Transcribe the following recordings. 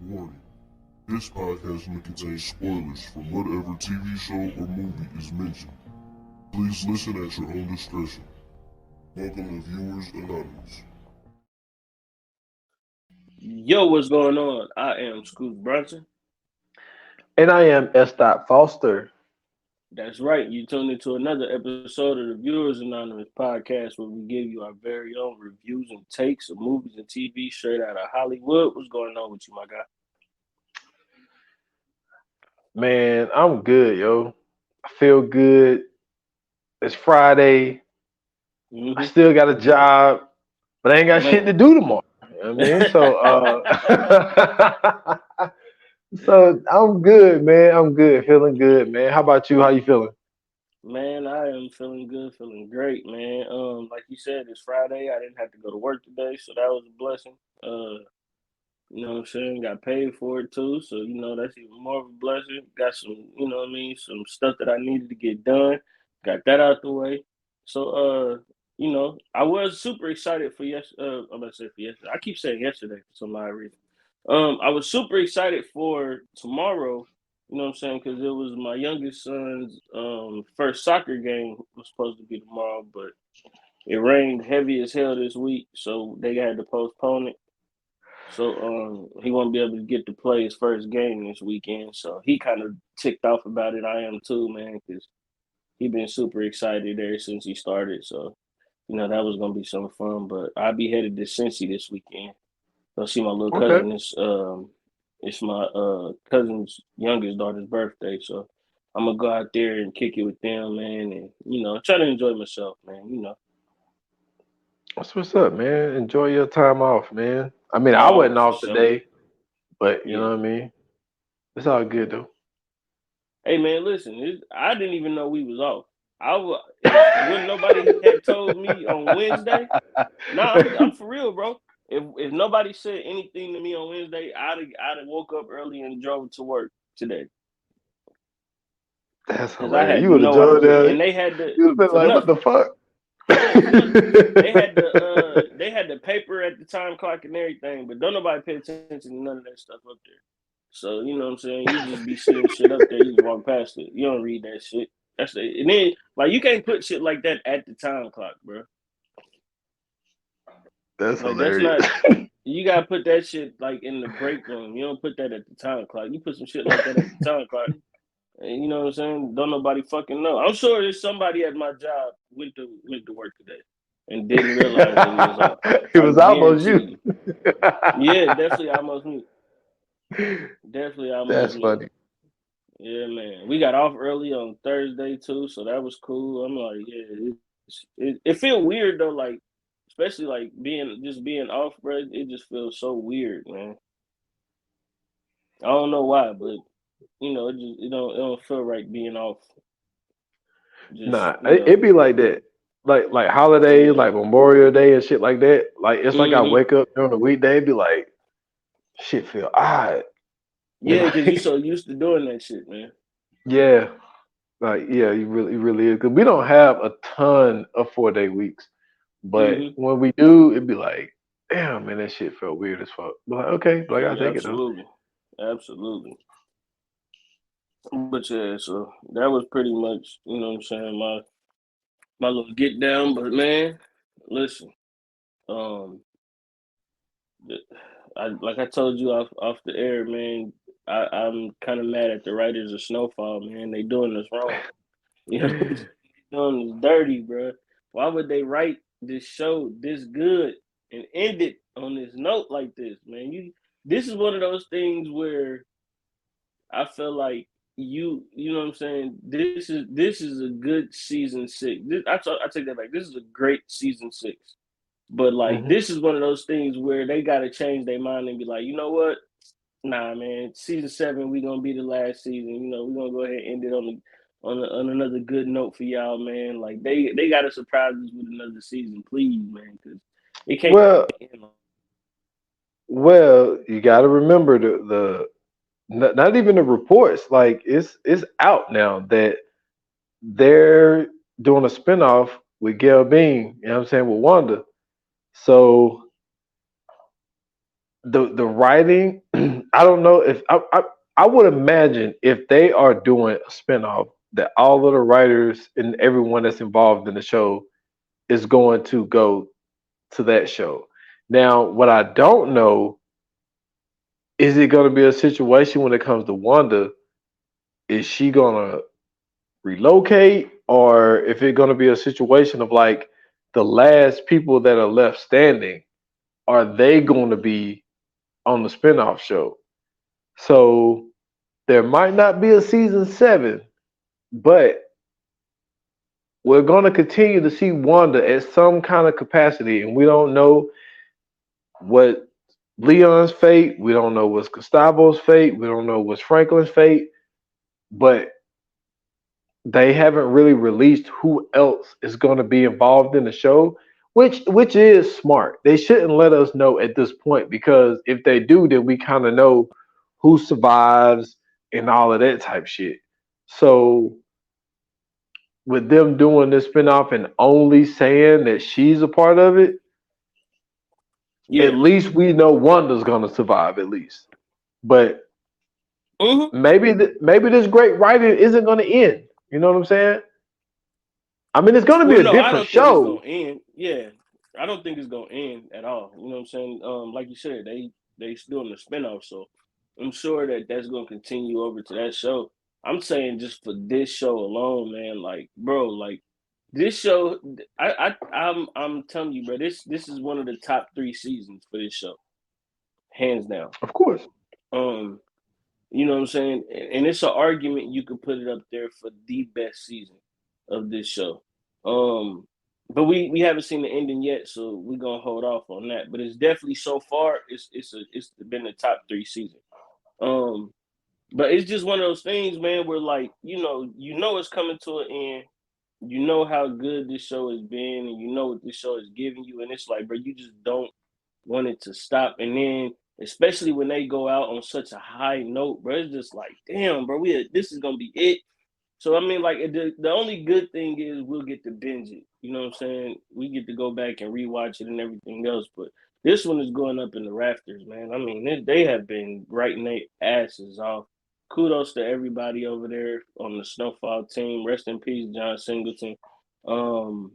Warning. This podcast may contain spoilers from whatever TV show or movie is mentioned. Please listen at your own discretion. Welcome to Viewers Anonymous. Yo, what's going on? I am Scoot Brunson. And I am S. Foster. That's right. You tuned into another episode of the Viewers Anonymous podcast where we give you our very own reviews and takes of movies and TV straight out of Hollywood. What's going on with you, my guy? Man, I'm good, yo. I feel good. It's Friday. I still got a job, but I ain't got shit to do tomorrow. You know what I mean? So I'm good, man. I'm good. Feeling good, man. How about you? How you feeling? Man, I am feeling good, feeling great, man. Like you said, it's Friday. I didn't have to go to work today, so that was a blessing. You know what I'm saying? Got paid for it too, so that's even more of a blessing. Got some, some stuff that I needed to get done. Got that out the way. So I was super excited for I'm gonna say for yesterday. I keep saying yesterday for some odd reason. I was super excited for tomorrow, you know what I'm saying, because it was my youngest son's first soccer game was supposed to be tomorrow, but it rained heavy as hell this week, so they had to postpone it. So he won't be able to get to play his first game this weekend. So he kind of ticked off about it. I am too, man, because he been super excited ever since he started. So, that was gonna be some fun. But I'll be headed to Cincy this weekend. Go see my little Okay. cousin. It's my cousin's youngest daughter's birthday. So I'm gonna go out there and kick it with them, man, and try to enjoy myself, man. That's what's up, man. Enjoy your time off, man. I mean, I Oh, wasn't for off sure. today, but you Yeah. know what I mean? It's all good, though. Hey man, listen, I didn't even know we was off. When nobody had told me on Wednesday. Nah, I'm for real, bro. If nobody said anything to me on Wednesday, I'd have woke up early and drove to work today That's because I hilarious. had You would have no joined idea, there. and they had to You would have been for like, what nothing. the fuck? Yeah, for nothing. They had the paper at the time clock and everything, but don't nobody pay attention to none of that stuff up there. So you know what I'm saying? You just be seeing shit up there, you just walk past it. You don't read that shit. And then like you can't put shit like that at the time clock, bro. That's Like that's hilarious. not you gotta put that shit like in the break room. You don't put that at the time clock. You put some shit like that at the time clock. And you know what I'm saying? Don't nobody fucking know. I'm sure there's somebody at my job went to work today and didn't realize that we was off. It I was almost guarantee you. you. Yeah, definitely almost me. Definitely almost That's me. funny. Yeah, man. We got off early on Thursday too, so that was cool. I'm like, yeah, it feel weird though, like especially like being off, bro. It just feels so weird, man. I don't know why, but it don't feel right being off. Just Nah, it be like that. Like holidays, yeah. like Memorial Day and shit like that. Like it's like I Mm-hmm. wake up during the weekday, be like, shit feel odd. You Yeah, know? because you're so used to doing that shit, man. Yeah. Like, yeah, you really is. Cause we don't have a ton of 4 day weeks. But Mm-hmm. when we do, it'd be like, damn, man, that shit felt weird as fuck. But like, okay, but I gotta take it though. Absolutely. Absolutely. But yeah, so that was pretty much, what I'm saying, my little get down. But man, listen, um, like I told you off the air, man. I'm kind of mad at the writers of Snowfall, man. They doing this wrong. You know, doing this dirty, bro. Why would they write this show this good and end it on this note like this, man? This is one of those things where I feel like you know what I'm saying. This is a good season 6. I take that back. This is a great season 6. But like Hmm. this is one of those things where they gotta change their mind and be like, you know what? Nah, man. Season 7, we gonna be the last season. We're gonna go ahead and end it on another good note for y'all, man. Like they gotta surprise us with another season, please, man, because it can't Well, end like well, you gotta remember not even the reports. Like it's out now that they're doing a spinoff with Gail Bean. You know what I'm saying, with Wanda. So the writing, I don't know if I would imagine if they are doing a spinoff that all of the writers and everyone that's involved in the show is going to go to that show. Now, what I don't know is it going to be a situation when it comes to Wanda? Is she going to relocate, or if it's going to be a situation of like the last people that are left standing, are they going to be on the spinoff show? So there might not be a season 7, but we're going to continue to see Wanda at some kind of capacity, and we don't know what Leon's fate, we don't know what's Gustavo's fate, we don't know what's Franklin's fate, but they haven't really released who else is going to be involved in the show, which is smart. They shouldn't let us know at this point, because if they do, then we kind of know who survives and all of that type shit. So with them doing this spinoff and only saying that she's a part of it, Yeah. at least we know Wanda's gonna survive at least. But maybe this great writing isn't gonna end. You know what I'm saying? I mean, it's gonna be Well, a no, I different don't think it's gonna show. end. Yeah, I don't think it's gonna end at all. You know what I'm saying? Like you said, they still in the spinoff, so I'm sure that that's gonna continue over to that show. I'm saying just for this show alone, man. Like, bro, like this show, I'm telling you, bro. This is one of the top 3 seasons for this show, hands down. Of course. Um, you know what I'm saying? And it's an argument you could put it up there for the best season of this show. But we haven't seen the ending yet, so we're gonna hold off on that. But it's definitely so far, it's been the top 3 season. But it's just one of those things, man, where like, you know it's coming to an end. You know how good this show has been, and you know what this show is giving you, and it's like, bro, you just don't want it to stop. And then, especially when they go out on such a high note, bro, it's just like, damn, bro, this is gonna be it. So I mean, like the only good thing is we'll get to binge it. You know what I'm saying? We get to go back and rewatch it and everything else. But this one is going up in the rafters, man. I mean, they have been writing their asses off. Kudos to everybody over there on the Snowfall team. Rest in peace, John Singleton. Um,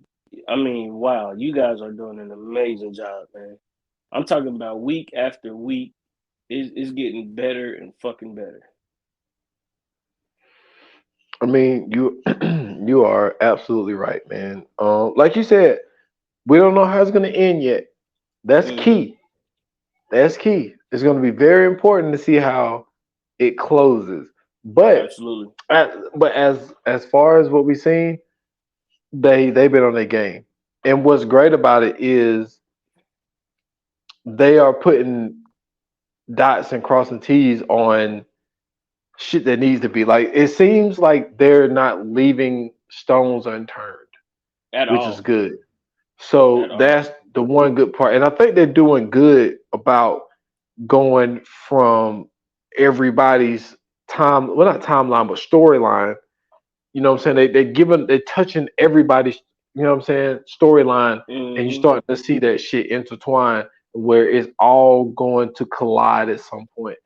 I mean, wow, you guys are doing an amazing job, man. I'm talking about week after week, it's getting better and fucking better. I mean, you you are absolutely right, man. Like you said, we don't know how it's gonna end yet. That's Mm-hmm. key. That's key. It's gonna be very important to see how it closes. But Absolutely. as far as what we've seen, they've been on their game. And what's great about it is they are putting dots and crossing T's on shit that needs to be. Like, it seems like they're not leaving stones unturned, At which is all. good. So At all. that's the one good part. And I think they're doing good about going from everybody's time, well, not timeline, but storyline. You know what I'm saying? They're touching everybody's, you know what I'm saying, storyline, and you Mm-hmm. start to see that shit intertwine where it's all going to collide at some point.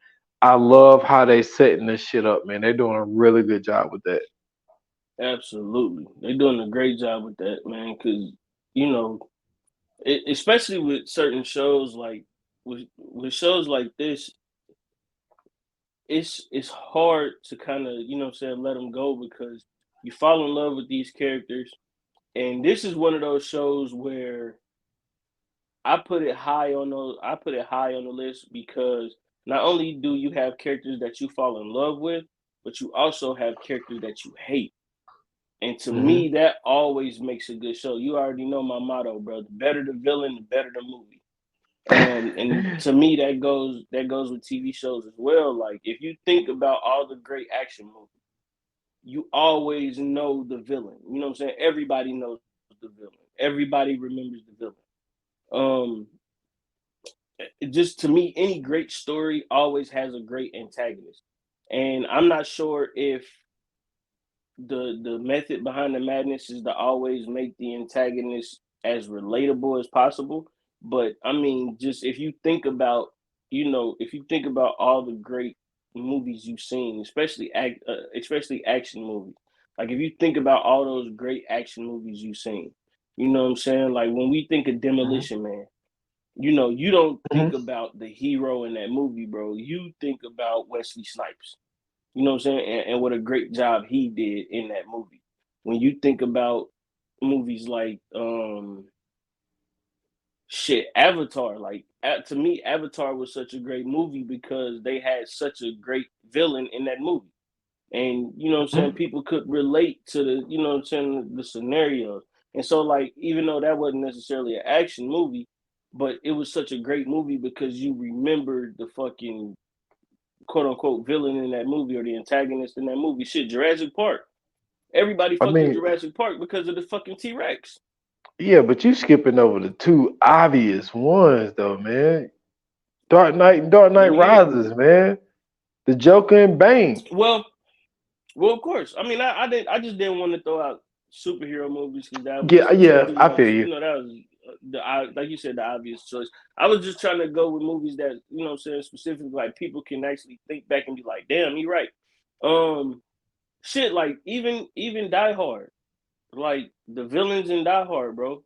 I love how they setting this shit up, man. They're doing a really good job with that. Absolutely. They're doing a great job with that, man, because, you know, especially with certain shows, like with shows like this, it's hard to kind of, you know what I'm saying, let them go, because you fall in love with these characters. And this is one of those shows where I put it high on the list, because not only do you have characters that you fall in love with, but you also have characters that you hate. And to Hmm. me, that always makes a good show. You already know my motto, bro. The better the villain, the better the movie. And to me, that goes with TV shows as well. Like, if you think about all the great action movies, you always know the villain. You know what I'm saying? Everybody knows the villain. Everybody remembers the villain. Um, just to me, any great story always has a great antagonist. And I'm not sure if the method behind the madness is to always make the antagonist as relatable as possible. But I mean, just if you think about if you think about all the great movies you've seen, especially action movies, like if you think about all those great action movies you've seen, you know what I'm saying? Like when we think of Mhm. Demolition Man, you don't think Mhm. about the hero in that movie, bro. You think about Wesley Snipes. You know what I'm saying? And what a great job he did in that movie. When you think about movies like Avatar, like to me, Avatar was such a great movie because they had such a great villain in that movie. And you know what I'm saying, Mhm. people could relate to the, you know what I'm saying, the scenarios. And so like even though that wasn't necessarily an action movie, but it was such a great movie because you remembered the fucking quote unquote villain in that movie or the antagonist in that movie. Shit, Jurassic Park. Everybody I fucked with mean, Jurassic Park because of the fucking T-Rex. yeah, but you skipping over the two obvious ones though, man. Dark Knight and Dark Knight Yeah. Rises, man. The Joker and Bane. Well, of course. I mean, I just didn't want to throw out superhero movies because that Yeah, was yeah, too I feel much. you. That was like you said, the obvious choice. I was just trying to go with movies that, you know what I'm saying, specifically like people can actually think back and be like, damn, you're right. Um, Shit, like even Die Hard, like the villains in Die Hard, bro.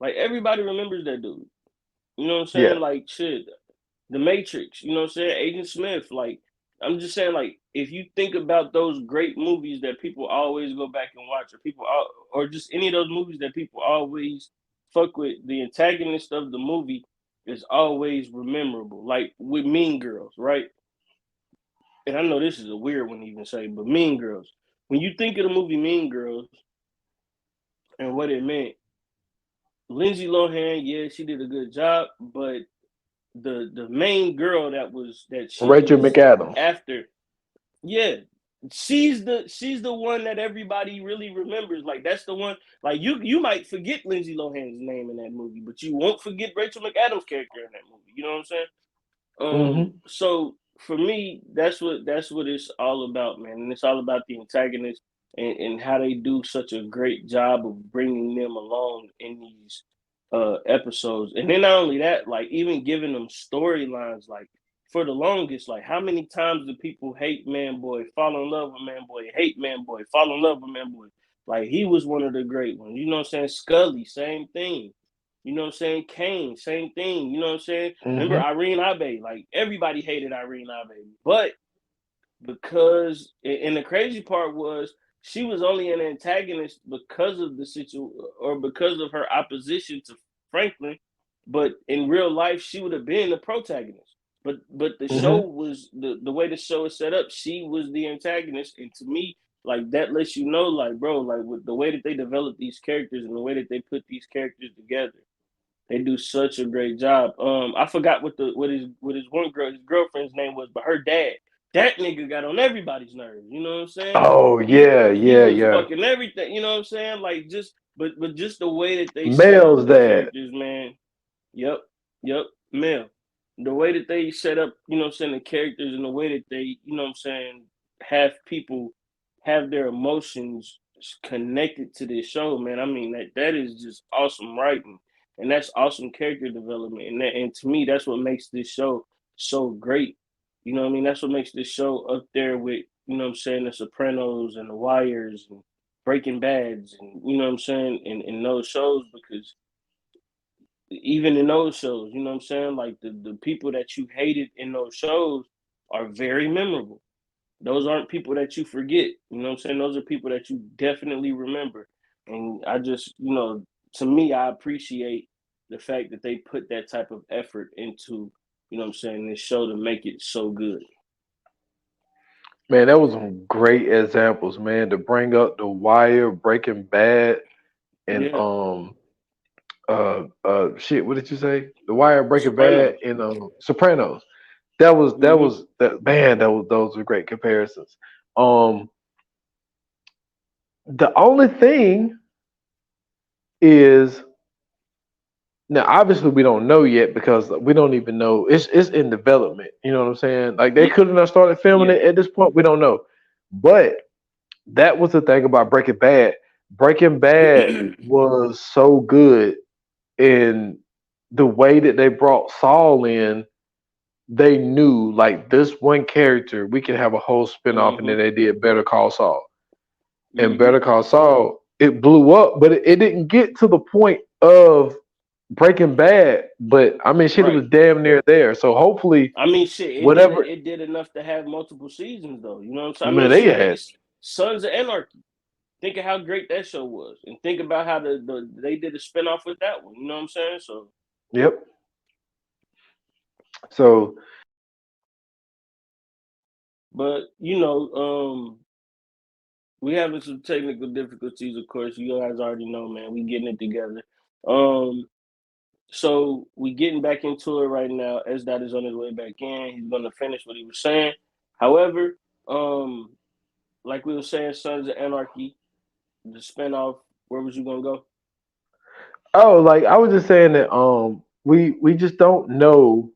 Like everybody remembers that dude. You know what I'm Yeah. saying? Like shit, The Matrix, you know what I'm saying? Agent Smith, like I'm just saying, like if you think about those great movies that people always go back and watch, or just any of those movies that people always fuck with, the antagonist of the movie is always memorable. Like with Mean Girls, right? And I know this is a weird one to even say, but Mean Girls. When you think of the movie Mean Girls and what it meant, Lindsay Lohan, yeah, she did a good job, but the main girl that she Rachel was McAdams. after, yeah, she's the one that everybody really remembers. Like that's the one. Like you might forget Lindsay Lohan's name in that movie, but you won't forget Rachel McAdams' character in that movie. You know what I'm saying? Hmm. So for me, that's what it's all about, man. And it's all about the antagonist and how they do such a great job of bringing them along in these episodes. And then not only that, like even giving them storylines. Like for the longest, like how many times do people hate Man Boy, fall in love with Man Boy, hate Man Boy, fall in love with Man Boy? Like he was one of the great ones. You know what I'm saying? Scully, same thing. You know what I'm saying? Kane, same thing. You know what I'm saying? Remember Hmm. Irene Abe? Like everybody hated Irene Abe, but because and the crazy part was she was only an antagonist because of the situation or because of her opposition to Franklin, but in real life she would have been the protagonist. But the show Hmm. was the way the show is set up. She was the antagonist, and to me, like that lets you know, like bro, like with the way that they develop these characters and the way that they put these characters together, they do such a great job. I forgot what his his girlfriend's name was, but her dad, that nigga got on everybody's nerves. You know what I'm saying? Oh He yeah, he yeah, was yeah. fucking everything. You know what I'm saying? Like just but just the way that they set up Mel's the dad. characters, man. Yep, yep, Mel. The way that they set up, you know what I'm saying, the characters and the way that they, you know what I'm saying, have people have their emotions connected to this show, man. I mean that is just awesome writing. And that's awesome character development. And to me, that's what makes this show so great. You know what I mean? That's what makes this show up there with, you know what I'm saying, the Sopranos and the Wires and Breaking Bads and you know what I'm saying, in those shows because even in those shows, you know what I'm saying? Like the people that you hated in those shows are very memorable. Those aren't people that you forget. You know what I'm saying? Those are people that you definitely remember. And I just, to me, I appreciate the fact that they put that type of effort into, you know what I'm saying, this show to make it so good. Man, that was some great examples, man, to bring up The Wire, Breaking Bad, and Yeah. shit, what did you say? The Wire, Breaking Bad, Sopranos. and Sopranos. That Mm-hmm. was that man, that was those were great comparisons. Um the only thing is now obviously we don't know yet because we don't even know it's in development. You know what I'm saying? Like they Yeah. could have not started filming Yeah. it at this point. We don't know. But that was the thing about Breaking Bad. Breaking Bad was so good in the way that they brought Saul in they knew like this one character, we could have a whole spinoff, and then Mm-hmm. they did Better Call Saul. And Mm-hmm. Better Call Saul, it blew up, but it didn't get to the point of Breaking Bad. But I mean, shit, it Right. was damn near there. So hopefully, I mean, shit, whatever, it did enough to have multiple seasons, though. You know what I'm saying? I man, mean, they shit, had. Sons of Anarchy. Think of how great that show was, and think about how they did a spinoff with that one. You know what I'm saying? So, Yep. So but we having some technical difficulties, of course. You guys already know, man. We getting it together. Um, so we getting back into it right now. S Dot is on his way back in. He's gonna finish what he was saying. However, like we were saying, Sons of Anarchy, the spinoff. Where was you gonna go? oh, like I was just saying that we just don't know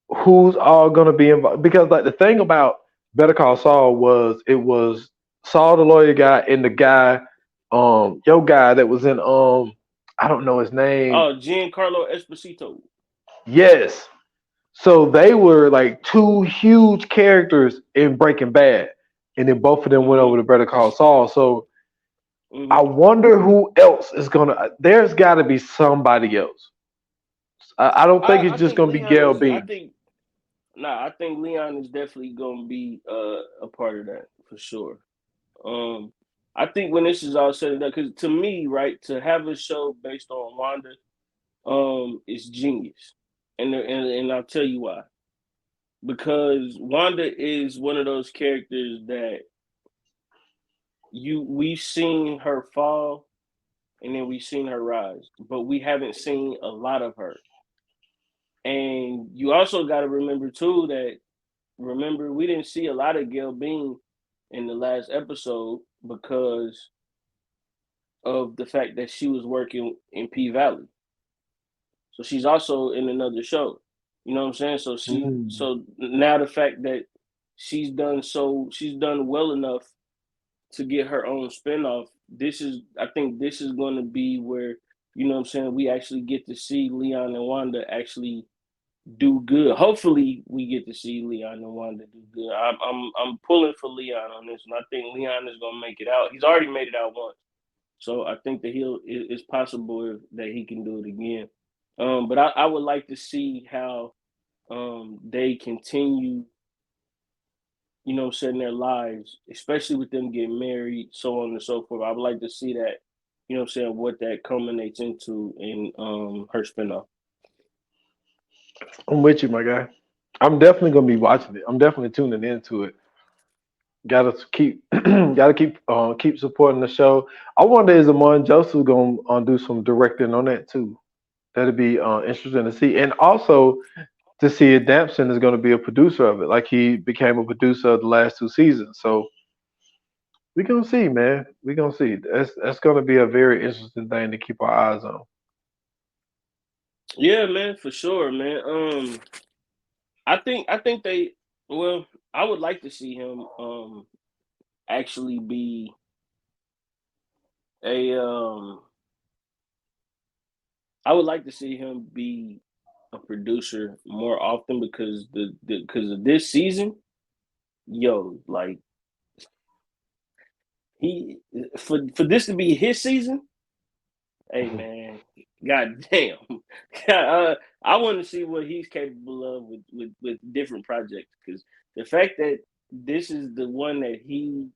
who's all gonna be involved, because like the thing about Better Call Saul was it was Saul the lawyer guy and the guy your guy that was in I don't know his name. Oh, Giancarlo Esposito. Yes. So they were like two huge characters in Breaking Bad, and then both of them went over Mm-hmm. to Better Call Saul. So I Mm-hmm. wonder who else is gonna. There's got to be somebody else. I don't think it's I just think gonna be Leon Gail is. I B. think Nah. I think Leon is definitely gonna be a part of that for sure. Um, I think when this is all said and done, because to me, right, to have a show based on Wanda, is genius, and I'll tell you why. Because Wanda is one of those characters that we've seen her fall and then we've seen her rise, but we haven't seen a lot of her. And you also got to remember too that we didn't see a lot of Gail Bean in the last episode because of the fact that she was working in P Valley. So she's also in another show. You know what I'm saying? Mm. So now the fact that she's done well enough to get her own spinoff. I think this is going to be where, you know what I'm saying, we actually get to see Leon and Wanda actually do good. Hopefully we get to see Leon and Wanda do good. I'm pulling for Leon on this one. I think Leon is going to make it out. He's already made it out once. So I think that it's possible that he can do it again. But I would like to see how they continue, you know, setting their lives, especially with them getting married, so on and so forth. I would like to see that, you know what I'm saying, what that culminates into in her spinoff. I'm with you, my guy. I'm definitely gonna be watching it. I'm definitely tuning into it. Gotta keep, keep supporting the show. I wonder is Amon Joseph gonna do some directing on that too? That'd be interesting to see, and also to see if Dampson is going to be a producer of it, like he became a producer of the last two seasons. So we gonna see, man. We gonna see. That's going to be a very interesting thing to keep our eyes on. Yeah, man, for sure, man. I think they well, I would like to see him actually be a I would like to see him be a producer more often because because of this season, yo, like he for this to be his season, hey man, god damn. I want to see what he's capable of with different projects because the fact that this is the one that he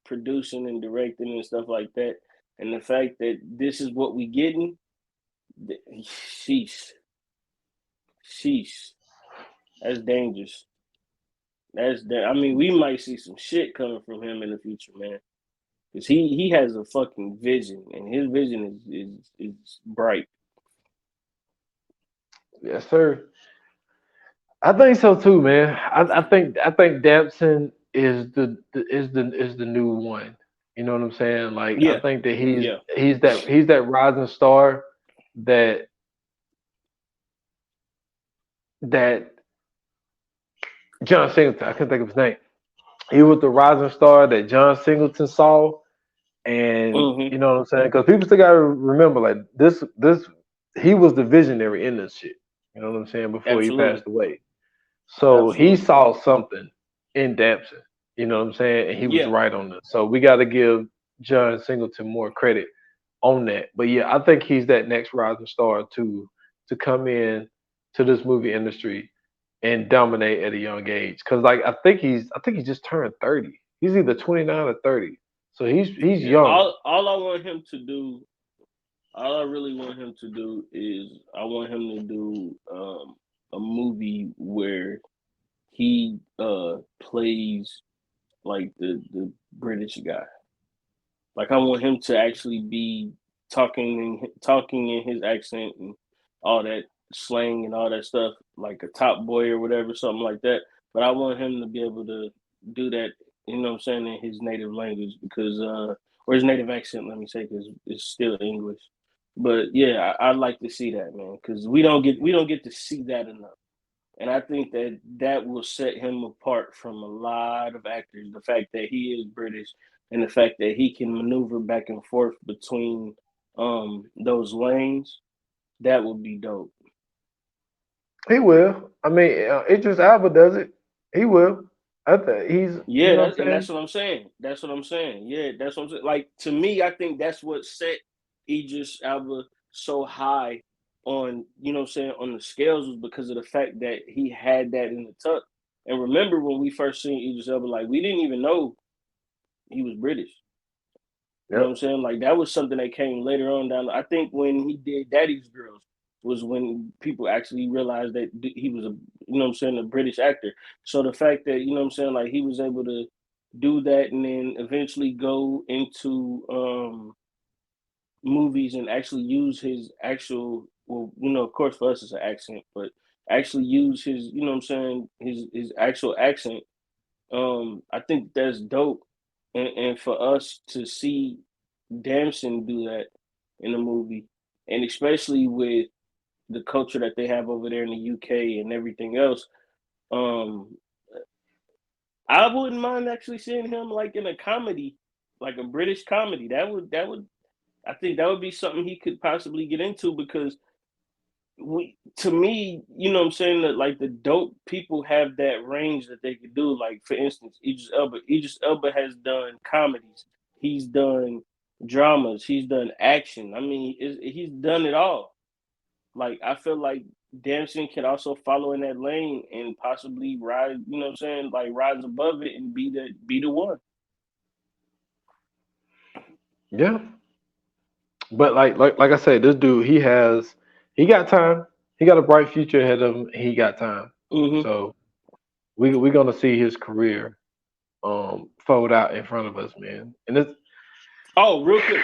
producing and directing and stuff like that, and the fact that this is what we getting, sheesh, sheesh, that's dangerous. I mean, we might see some shit coming from him in the future, man. Because he has a fucking vision, and his vision is bright. Yes, sir. I think so too, man. I think Dampson is the new one. You know what I'm saying? Like I Yeah, think that yeah. he's that rising star that that John Singleton. I can't think of his name. He was the rising star that John Singleton saw, and Mm-hmm. you know what I'm saying? Because people still gotta remember, like this, he was the visionary in this shit. You know what I'm saying? Before he Absolutely. passed away. So he Absolutely. saw something in Damson. You know what I'm saying? And he was Yeah. right on it. So we got to give John Singleton more credit on that. But yeah, I think he's that next rising star to come in to this movie industry and dominate at a young age. Cause like I think he just turned 30. He's either 29 or 30. So he's Yeah. young. All I want him to do, all I really want him to do is I want him to do a movie where he plays like the British guy. Like I want him to actually be talking in his accent and all that slang and all that stuff, like a top boy or whatever, something like that. But I want him to be able to do that, you know what I'm saying, in his native language because or his native accent, let me say, because it's still English. But yeah, I'd like to see that, man, because we don't get to see that enough. And I think that that will set him apart from a lot of actors. The fact that he is British and the fact that he can maneuver back and forth between those lanes, that would be dope. He will. I mean, Idris Alba does it. He will. I think he's. You Yeah, know what I'm and saying? that's what I'm saying. That's what I'm saying. Yeah, that's what I'm saying. Like to me, I think that's what set Idris Elba so high on, you know what I'm saying, on the scales was because of the fact that he had that in the tuck. And remember when we first seen Idris Elba, like we didn't even know he was British. You know what I'm Yep. saying? Like that was something that came later on down. I think when he did Daddy's Girls was when people actually realized that he was a, you know what I'm saying, a British actor. So the fact that, you know what I'm saying, like he was able to do that and then eventually go into movies and actually use his actual, well, you know, of course for us it's an accent, but actually use his, you know what I'm saying, his actual accent. I think that's dope. And for us to see Damson do that in the movie, and especially with the culture that they have over there in the UK and everything else, um, I wouldn't mind actually seeing him like in a comedy, like a British comedy. That would I think that would be something he could possibly get into because we to me, you know what I'm saying, that like the dope people have that range that they could do. Like for instance, Idris Elba. Idris Elba has done comedies. He's done dramas. He's done action. I mean, he's done it all. Like I feel like Damson can also follow in that lane and possibly rise, you know what I'm saying, like rise above it and be the one. Yeah. But like I said, this dude he got time. He got a bright future ahead of him. He got time. Hmm. So we're gonna see his career fold out in front of us, man. And it's Oh, real quick,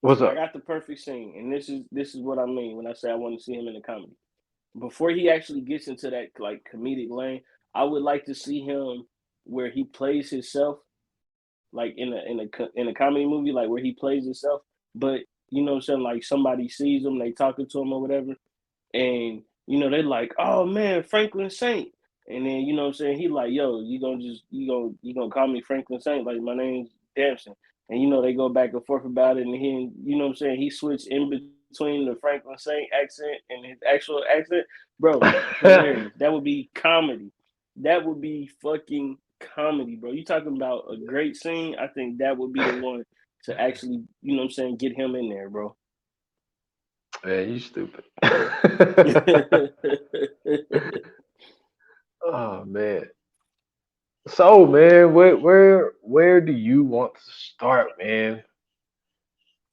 what's I up? got the perfect scene, and this is what I mean when I say I want to see him in a comedy. Before he actually gets into that like comedic lane, I would like to see him where he plays himself, like in a comedy movie, like where he plays himself. But you know what I'm saying, like somebody sees him, they talking to him or whatever, and they're like, "Oh man, Franklin Saint," and then you know what I'm saying, he like, "Yo, you gonna call me Franklin Saint? Like my name's Damson." And they go back and forth about it, and he, you know what I'm saying, he switched in between the Franklin Saint accent and his actual accent, bro. Hilarious. That would be comedy. That would be fucking comedy, bro. You talking about a great scene? I think that would be the one to actually, you know what I'm saying, get him in there, bro. Man, you stupid. Oh man. So man, where do you want to start, man?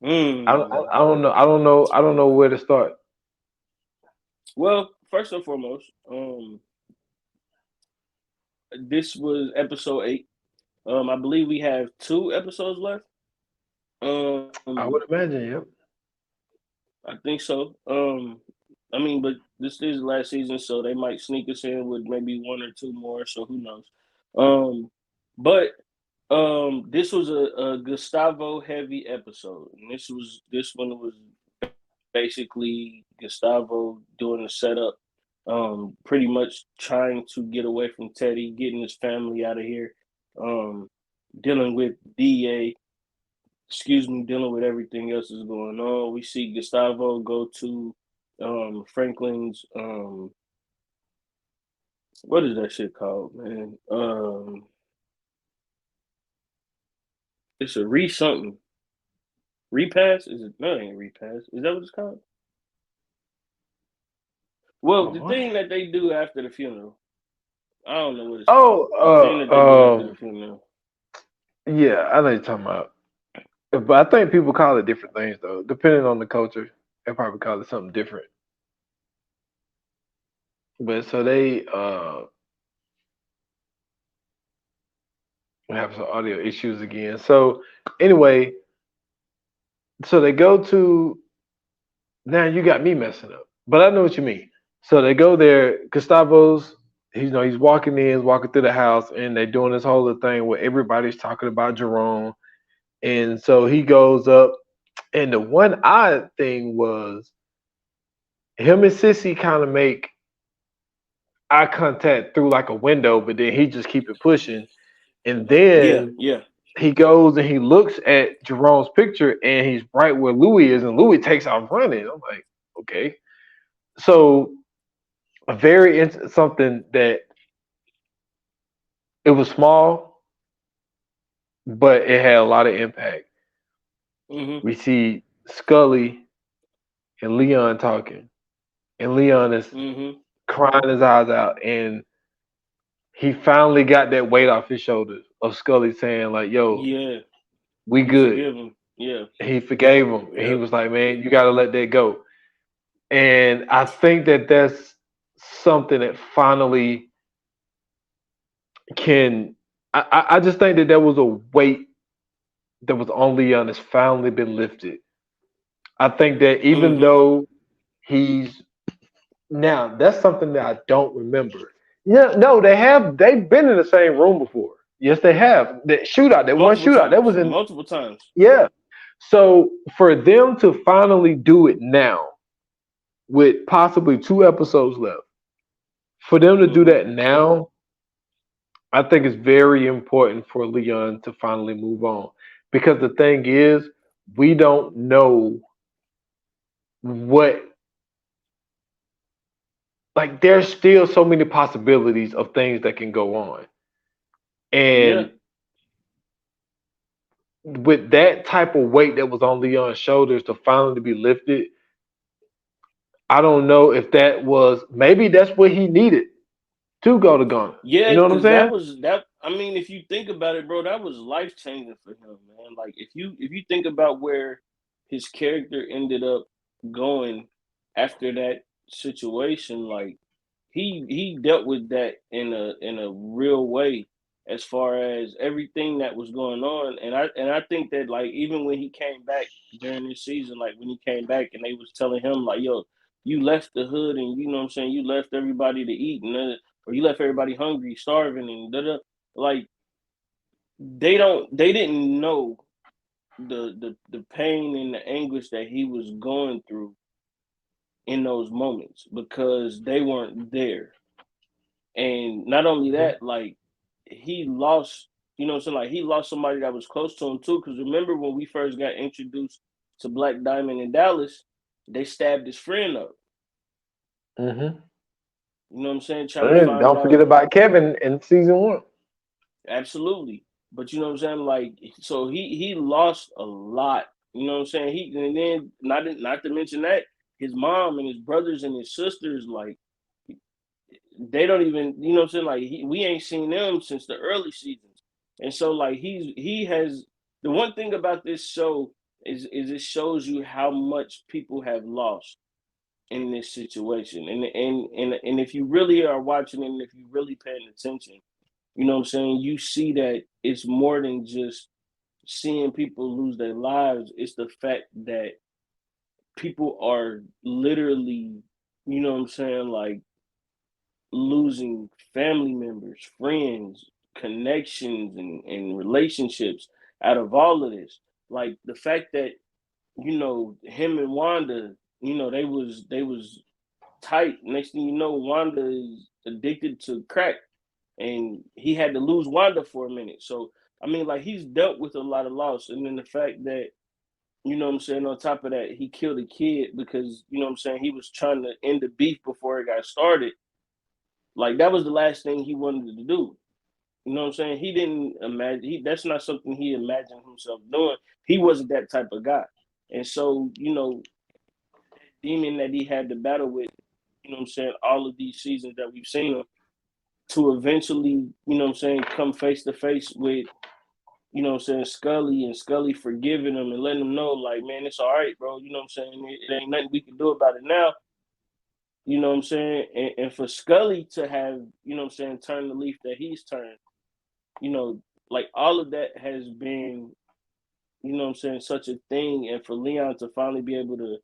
mm. I don't know where to start. Well, first and foremost, this was episode 8. I believe we have 2 episodes left. Um, I would imagine, yep. I think so. I mean, but this is the last season, so they might sneak us in with maybe 1 or 2 more. So who knows? Um, but this was a Gustavo heavy episode, and this one was basically Gustavo doing the setup, pretty much trying to get away from Teddy, getting his family out of here, um, dealing with DA, dealing with everything else that's going on. We see Gustavo go to Franklin's what is that shit called, man? It's a something. Repass? Is it? No, it ain't repass. Is that what it's called? Well, the What? thing that they do after the funeral. I don't know what it's called. The thing that they do after Oh, the funeral. yeah, I know you're talking about. But I think people call it different things though, depending on the culture. They probably call it something different. But so they have some audio issues again. So anyway, so they go to now you got me messing up. But I know what you mean. So they go there, Gustavo's he's walking in, he's walking through the house, and they're doing this whole thing where everybody's talking about Jerome. And so he goes up, and the one odd thing was him and Sissy kind of make eye contact through like a window, but then he just keep it pushing. And Yeah, then yeah. he goes and he looks at Jerome's picture and he's right where Louis is, and Louis takes off running. I'm like, okay. So a something that it was small, but it had a lot of impact. Mm-hmm. We see Scully and Leon talking, and Leon is Mm-hmm. crying his eyes out, and he finally got that weight off his shoulders of Scully saying like, "Yo, Yeah. we He good." forgive him. Yeah. He forgave him, and he Yep. was like, "Man, you got to let that go." And I think that that's something that finally can. I just think that there was a weight that was on Leon that's finally been lifted. I think that even Mm-hmm. though he's now, that's something that I don't remember. Yeah, no, they've been in the same room before. Yes, they have. That one Multiple shootout, that was times. in Multiple times. yeah. So for them to finally do it now, with possibly 2 episodes left, for them to do Mm-hmm. that now, I think it's very important for Leon to finally move on. Because the thing is, we don't know what like there's still so many possibilities of things that can go on. Yeah. And with that type of weight that was on Leon's shoulders to finally be lifted, I don't know if that was maybe that's what he needed to go to Ghana. You Yeah, know what I'm because that saying? was that. I mean, if you think about it, bro, that was life changing for him, man. Like if you think about where his character ended up going after that situation, like he dealt with that in a real way as far as everything that was going on. And I think that like even when he came back during this season, like when he came back and they was telling him like, yo, you left the hood and you know what I'm saying, you left everybody to eat and or you left everybody hungry, starving, and da da. Like they didn't know the pain and the anguish that he was going through in those moments because they weren't there. And not only Mhm. that, like he lost, you know, so like he lost somebody that was close to him too. Because remember when we first got introduced to Black Diamond in Dallas, they stabbed his friend up. Mhm. You know what I'm saying? Trying to And find don't forget out. about Kevin in season one. Absolutely. But you know what I'm saying? Like, so he lost a lot. You know what I'm saying? He and then not to mention that his mom and his brothers and his sisters, like they don't even, you know what I'm saying? Like we ain't seen them since the early seasons. And so like he has the one thing about this show is it shows you how much people have lost in this situation. And if you really are watching and if you really paying attention, you know what I'm saying? You see that it's more than just seeing people lose their lives. It's the fact that people are literally, you know what I'm saying, like losing family members, friends, connections, and relationships out of all of this. Like the fact that, you know, him and Wanda, you know, they was tight. Next thing you know, Wanda is addicted to crack and he had to lose Wanda for a minute. So I mean, like he's dealt with a lot of loss, and then the fact that you know what I'm saying, on top of that, he killed a kid because, you know what I'm saying, he was trying to end the beef before it got started. Like, that was the last thing he wanted to do. You know what I'm saying? He didn't imagine, that's not something he imagined himself doing. He wasn't that type of guy. And so, you know, that demon that he had to battle with, you know what I'm saying, all of these seasons that we've seen him, to eventually, you know what I'm saying, come face to face with, you know what I'm saying, Scully, and Scully forgiving him and letting him know, like, man, it's all right, bro. You know what I'm saying? It ain't nothing we can do about it now. You know what I'm saying? And for Scully to have, you know what I'm saying, turn the leaf that he's turned, you know, like, all of that has been, you know what I'm saying, such a thing. And for Leon to finally be able to,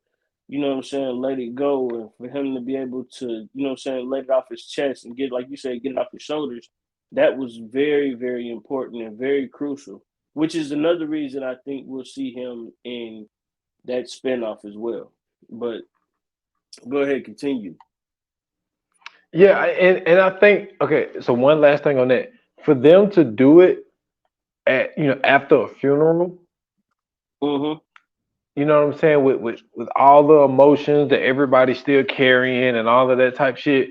you know what I'm saying, let it go, and for him to be able to, you know what I'm saying, let it off his chest and get, like you said, get it off his shoulders, that was very, very important and very crucial, which is another reason I think we'll see him in that spinoff as well. But go ahead, continue. Yeah, and I think okay. So one last thing on that, for them to do it at after a funeral, Mm-hmm. you know what I'm saying, with all the emotions that everybody's still carrying and all of that type shit.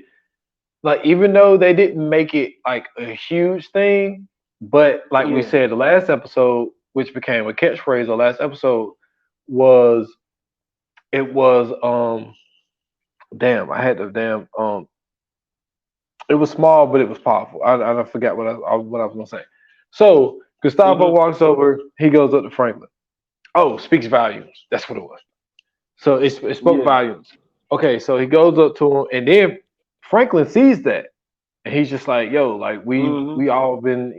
Like even though they didn't make it like a huge thing, but like we Yeah. said the last episode, which became a catchphrase, the last episode was it was damn I had to damn it was small, but it was powerful. I forgot what I was gonna say. So Gustavo Mm-hmm. walks over. He goes up to Franklin. Oh, speaks volumes. That's what it was. So it spoke Yeah. volumes. Okay, so he goes up to him, and then Franklin sees that, and he's just like, "Yo, like Mm-hmm. we all been,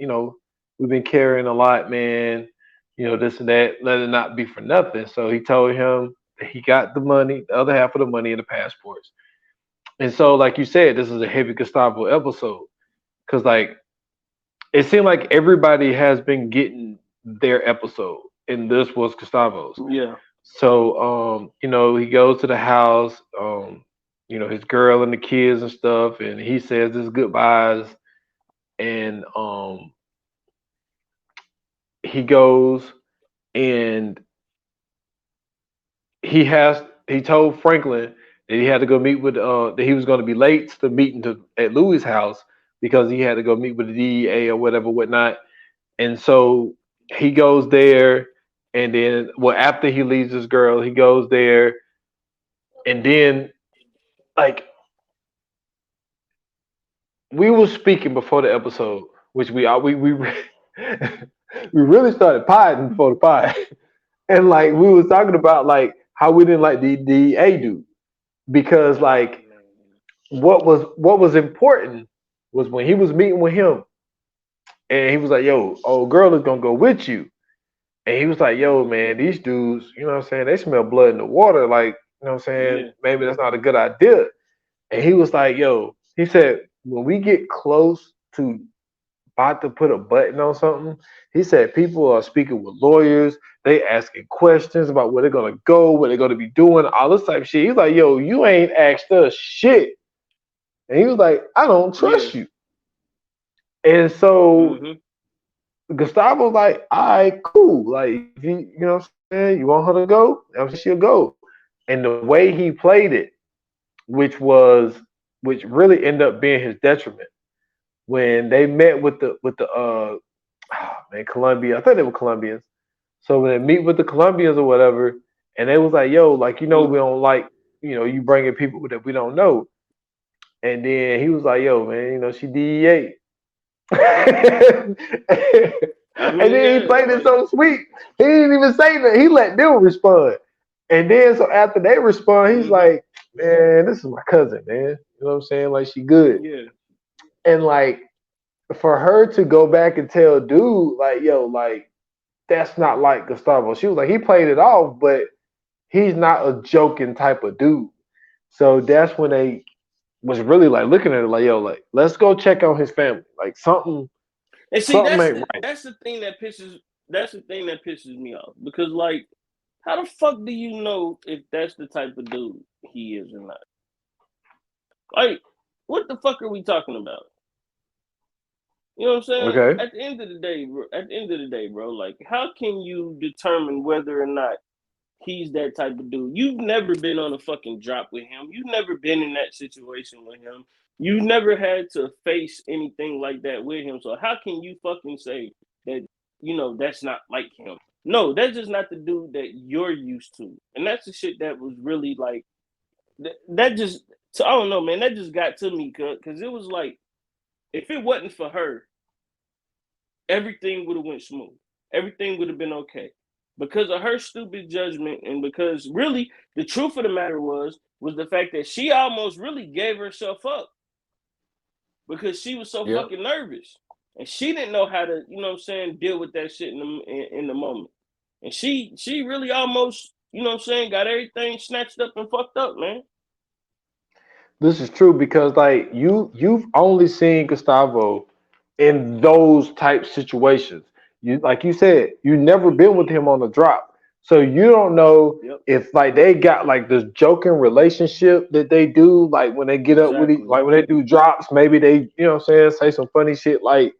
we've been carrying a lot, man. This and that. Let it not be for nothing." So he told him that he got the money, the other half of the money, and the passports. And so, like you said, this is a heavy Gustavo episode because, like, it seemed like everybody has been getting their episode, and this was Gustavo's. Yeah. So, he goes to the house, his girl and the kids and stuff, and he says his goodbyes, and he goes and he told Franklin that he had to go meet with that he was going to be late to the meeting at Louis' house because he had to go meet with the DEA or whatever, whatnot. And so he goes there, and then after he leaves his girl, he goes there, and then like we were speaking before the episode, which we we really started potting before the pod, and like we was talking about like how we didn't like the DEA dude because Oh like man. what was important was when he was meeting with him, and he was like, "Yo, old girl is gonna go with you." And he was like, "Yo, Mm-hmm. man, these dudes, you know what I'm saying? They smell blood in the water. Like, you know what I'm saying? Yeah. Maybe that's not a good idea." And he was like, "Yo," he said, "when we get close to about to put a button on something," he said, "people are speaking with lawyers. They asking questions about where they're gonna go, what they're gonna be doing, all this type of shit." He's like, "Yo, you ain't asked us shit." And he was like, "I don't Yeah. trust you." And so Mm-hmm. Gustavo's like, "All right, cool. Like, if you know what I'm saying, you want her to go, she'll go." And the way he played it, which was, which really ended up being his detriment, when they met with the Colombia, I thought they were Colombians. So when they meet with the Colombians or whatever, and they was like, "Yo, like, we Mm-hmm. don't like, you bringing people that we don't know." And then he was like, "Yo, man, she DEA." And I mean, then he yeah, played it like, so sweet. He didn't even say that. He let them respond. And then so after they respond, he's mm-hmm. like, "Man, this is my cousin, man. You know what I'm saying? Like she good." Yeah. And like for her to go back and tell dude, like, "Yo, like that's not like Gustavo." She was like, he played it off, but he's not a joking type of dude. So that's when they was really like looking at it like, "Yo, like let's go check on his family. Like something And see, something ain't right." that's the thing that pisses me off, because, like, how the fuck do you know if that's the type of dude he is or not? Like, what the fuck are we talking about? You know what I'm saying? Okay. At the end of the day, bro, like, how can you determine whether or not he's that type of dude. You've never been on a fucking drop with him. You've never been in that situation with him. You've never had to face anything like that with him. So how can you fucking say that, that's not like him? No, that's just not the dude that you're used to. And that's the shit that was really like, that just, so I don't know, man, that just got to me because it was like, if it wasn't for her, everything would have went smooth. Everything would have been okay. Because of her stupid judgment, and because really the truth of the matter was the fact that she almost really gave herself up because she was so fucking nervous. And she didn't know how to, deal with that shit in the moment. And she really almost, got everything snatched up and fucked up, man. This is true because like you've only seen Gustavo in those type situations. You like you said, you never been with him on the drop. So you don't know if like they got like this joking relationship that they do, like when they get up with it, like when they do drops, maybe they, say some funny shit like,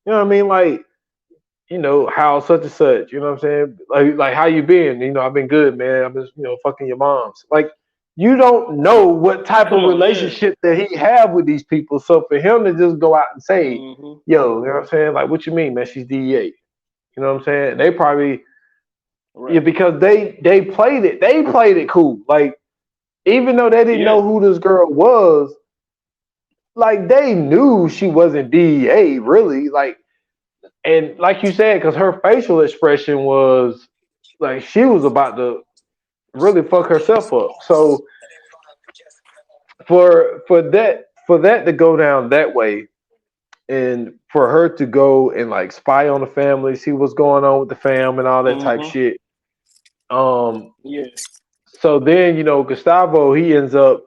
like, how such and such, what I'm saying? Like how you been? I've been good, man. I'm just, fucking your moms. Like you don't know what type of relationship that he have with these people. So for him to just go out and say, yo, you know what I'm saying? Like, what you mean, man? She's DEA. You know what I'm saying? They probably because they played it. They played it cool. Like, even though they didn't know who this girl was, like they knew she wasn't DEA, really. Like, and like you said, because her facial expression was like she was about to really fuck herself up. So for that to go down that way, and for her to go and like spy on the family, see what's going on with the fam and all that type shit. So then Gustavo, he ends up.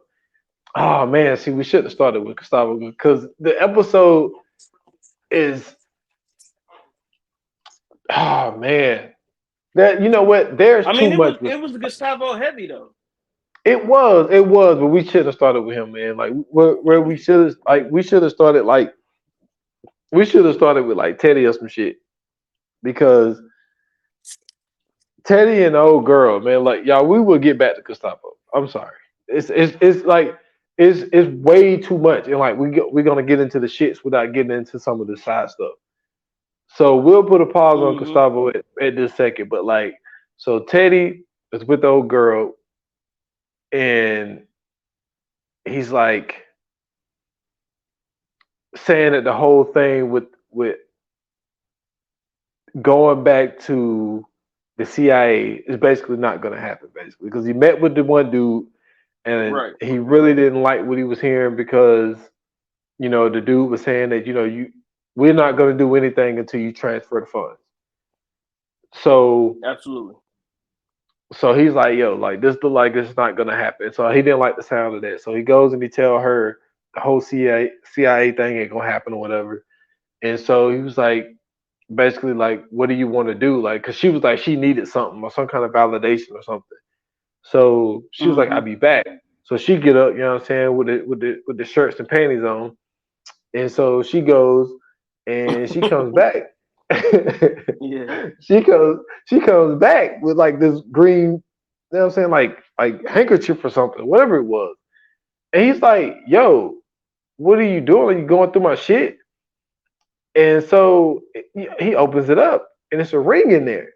Oh man, see, we should have started with Gustavo because the episode is. Oh man, that what? There's too much. It was Gustavo heavy though. It was, but we should have started with him, man. Like where we should have, started with like Teddy or some shit, because Teddy and the old girl, man, like y'all, we will get back to Gustavo. I'm sorry, it's like it's way too much, and like we're gonna get into the shits without getting into some of the side stuff. So we'll put a pause on Gustavo at this second, but like, so Teddy is with the old girl, and he's like saying that the whole thing with going back to the CIA is basically not going to happen, basically, because he met with the one dude, and he really didn't like what he was hearing because the dude was saying that we're not going to do anything until you transfer the funds. So absolutely. So he's like, yo, like this it's not gonna happen. So he didn't like the sound of that. So he goes and he tell her the whole CIA thing ain't gonna happen or whatever. And so he was like, basically like, what do you want to do? Like, cause she was like, she needed something or some kind of validation or something. So she was like, I'll be back. So she get up, what I'm saying, with the shirts and panties on. And so she goes and she comes back. She comes back with like this green, you know what I'm saying, like handkerchief or something, whatever it was. And he's like, yo, what are you doing? Are you going through my shit? And so he opens it up and it's a ring in there.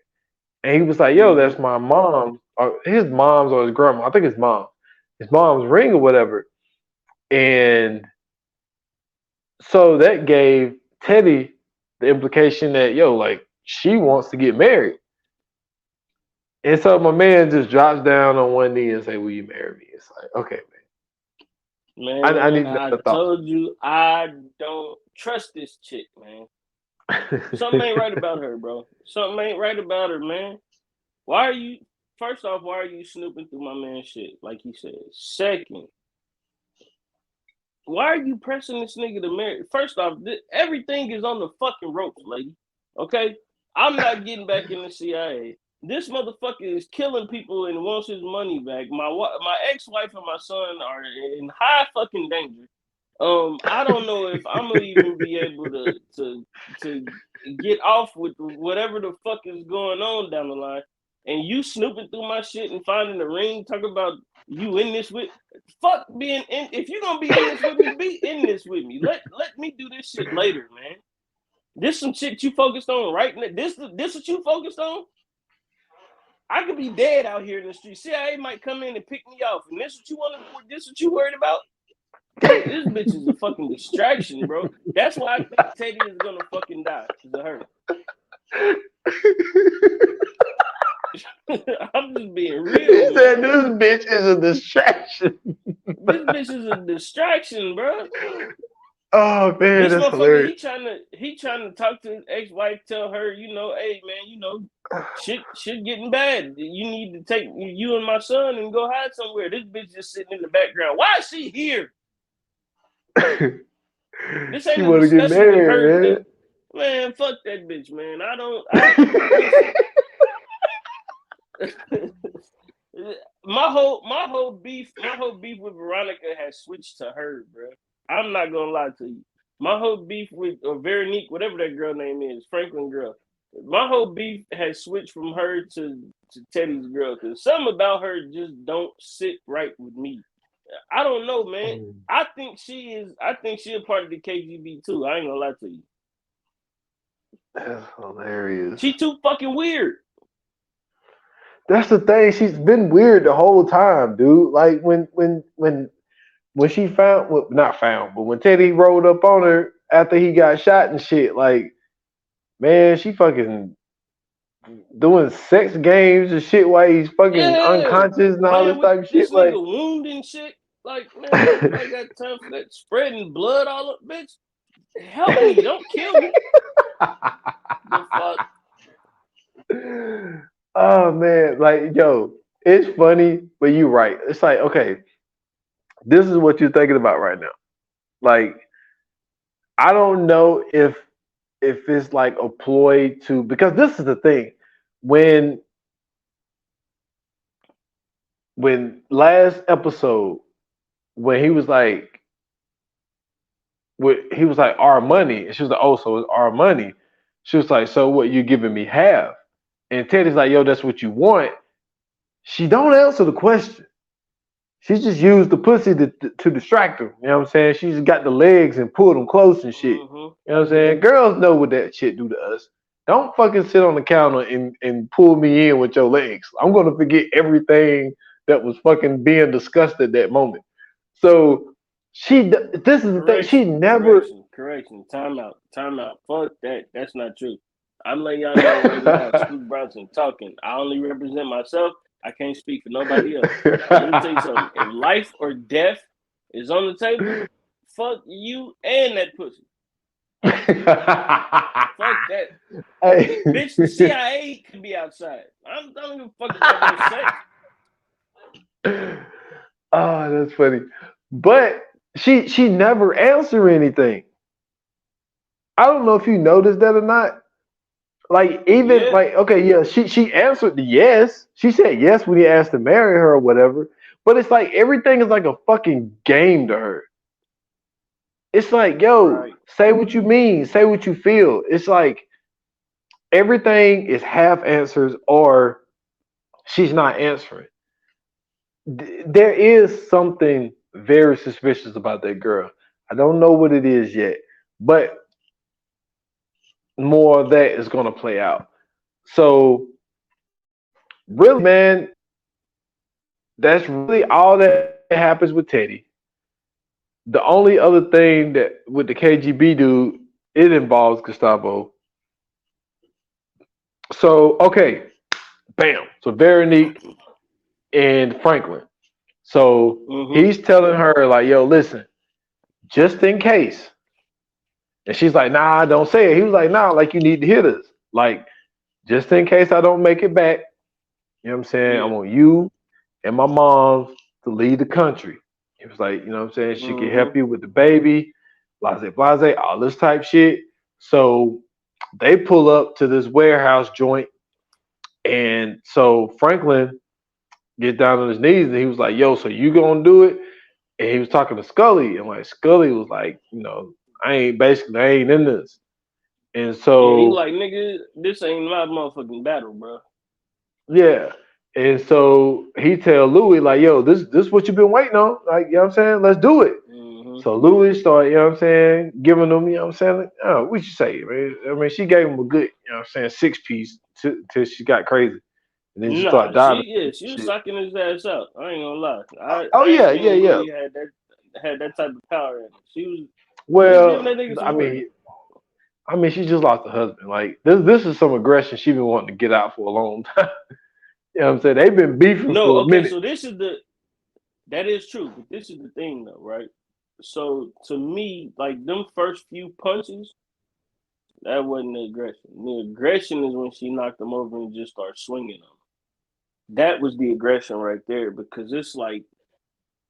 And he was like, yo, that's my mom, or his mom's or his grandma. I think his mom's ring or whatever. And so that gave Teddy the implication that, yo, like, she wants to get married. And so my man just drops down on one knee and say, will you marry me? It's like, okay, man. Man, I need I told you I don't trust this chick, man. Something ain't right about her, bro. Something ain't right about her, man. First off, why are you snooping through my man's shit, like he said? Second, why are you pressing this nigga to marry? First off, everything is on the fucking ropes, lady. Okay? I'm not getting back in the CIA. This motherfucker is killing people and wants his money back. My ex-wife and my son are in high fucking danger. I don't know if I'm gonna even be able to get off with whatever the fuck is going on down the line. and you snooping through my shit and finding the ring, talking about you in this with fuck being in. If you gonna be in this with me, be in this with me. Let me do this shit later, man. This some shit you focused on right now. This what you focused on. I could be dead out here in the street. CIA might come in and pick me off, and this what you want to. This what you worried about? This bitch is a fucking distraction, bro. That's why I think Teddy is gonna fucking die because of her. I'm just being real. He said this bitch is a distraction. This bitch is a distraction, bro. Oh man, this that's motherfucker, hilarious. He trying to talk to his ex-wife, tell her, you know, hey man, you know, shit getting bad. You need to take you and my son and go hide somewhere. This bitch just sitting in the background. Why is she here? This ain't she a want to get discussion with her. married, Man, fuck that bitch, man. My whole beef with Veronica has switched to her, bro. I'm not gonna lie to you. My whole beef with Veronique, whatever that girl name is, Franklin girl. My whole beef has switched from her to Teddy's girl because something about her just don't sit right with me. I don't know, man. I think she a part of the KGB too. I ain't gonna lie to you. That's hilarious. She too fucking weird. That's the thing. She's been weird the whole time, dude. Like when she found, well, not found, but when Teddy rolled up on her after he got shot and shit, like, man, she fucking doing sex games and shit while he's fucking unconscious and all this type of shit. This like, nigga wound and shit. Like, man, I got time for that spreading blood all up, bitch. Help me, don't kill me. The fuck? Oh man, like, yo, it's funny, but you're right. It's like, okay, this is what you're thinking about right now. Like, I don't know if it's like a ploy to, because this is the thing. When last episode, when he was like our money, and she was like, oh, so it's our money. She was like, so what, you giving me half? And Teddy's like, yo, that's what you want. She don't answer the question. She just used the pussy to distract him. You know what I'm saying? She just got the legs and pulled them close and shit. Mm-hmm. You know what I'm saying? Girls know what that shit do to us. Don't fucking sit on the counter and pull me in with your legs. I'm going to forget everything that was fucking being discussed at that moment. So this is the thing. She never. Correction. Time out. Fuck that. That's not true. I'm letting y'all know right now, Scoop Bronson talking. I only represent myself. I can't speak for nobody else. Let me tell you something. If life or death is on the table, fuck you and that pussy. Fuck that. Hey. Bitch, the CIA could be outside. I don't give a fuck about no sex. Oh, that's funny. But she never answered anything. I don't know if you noticed that or not. Like, even like, okay, yeah, she answered the yes. She said yes when he asked to marry her or whatever. But it's like everything is like a fucking game to her. It's like, yo, say what you mean, say what you feel. It's like everything is half answers or she's not answering. There is something very suspicious about that girl. I don't know what it is yet, but more of that is going to play out. So, really, man, that's really all that happens with Teddy. The only other thing that with the KGB dude, it involves Gustavo. So, okay, bam. So, Veronique and Franklin. So, he's telling her, like, yo, listen, just in case. And she's like, nah, don't say it. He was like, nah, like, you need to hear this. Like, just in case I don't make it back, you know what I'm saying? Yeah. I want you and my mom to leave the country. He was like, you know what I'm saying? She can help you with the baby, blase, all this type shit. So they pull up to this warehouse joint. And so Franklin gets down on his knees and he was like, yo, so you gonna do it? And he was talking to Scully. And like Scully was like, you know, I ain't in this. And so he's like, nigga, this ain't my motherfucking battle, bro. Yeah. And so he tell Louis, like, yo, this what you've been waiting on. Like, you know what I'm saying? Let's do it. Mm-hmm. So Louis started, you know what I'm saying, giving them, you know what I'm saying? Like, oh, what you say, man? I mean, she gave him a good, you know what I'm saying, 6 piece till she got crazy. And then she started Nah, diving she into was shit. sucking his ass out. I ain't gonna lie. Oh I ain't yeah, think yeah, yeah. Louis had that type of power in it. She was giving Well, that nigga some I work. mean, she just lost her husband. Like this is some aggression she been wanting to get out for a long time. You know what I'm saying? They've been beefing No, for a okay, minute. so that is true, but this is the thing though, right? So to me, like them first few punches, that wasn't the aggression. The aggression is when she knocked him over and just started swinging on him. That was the aggression right there because it's like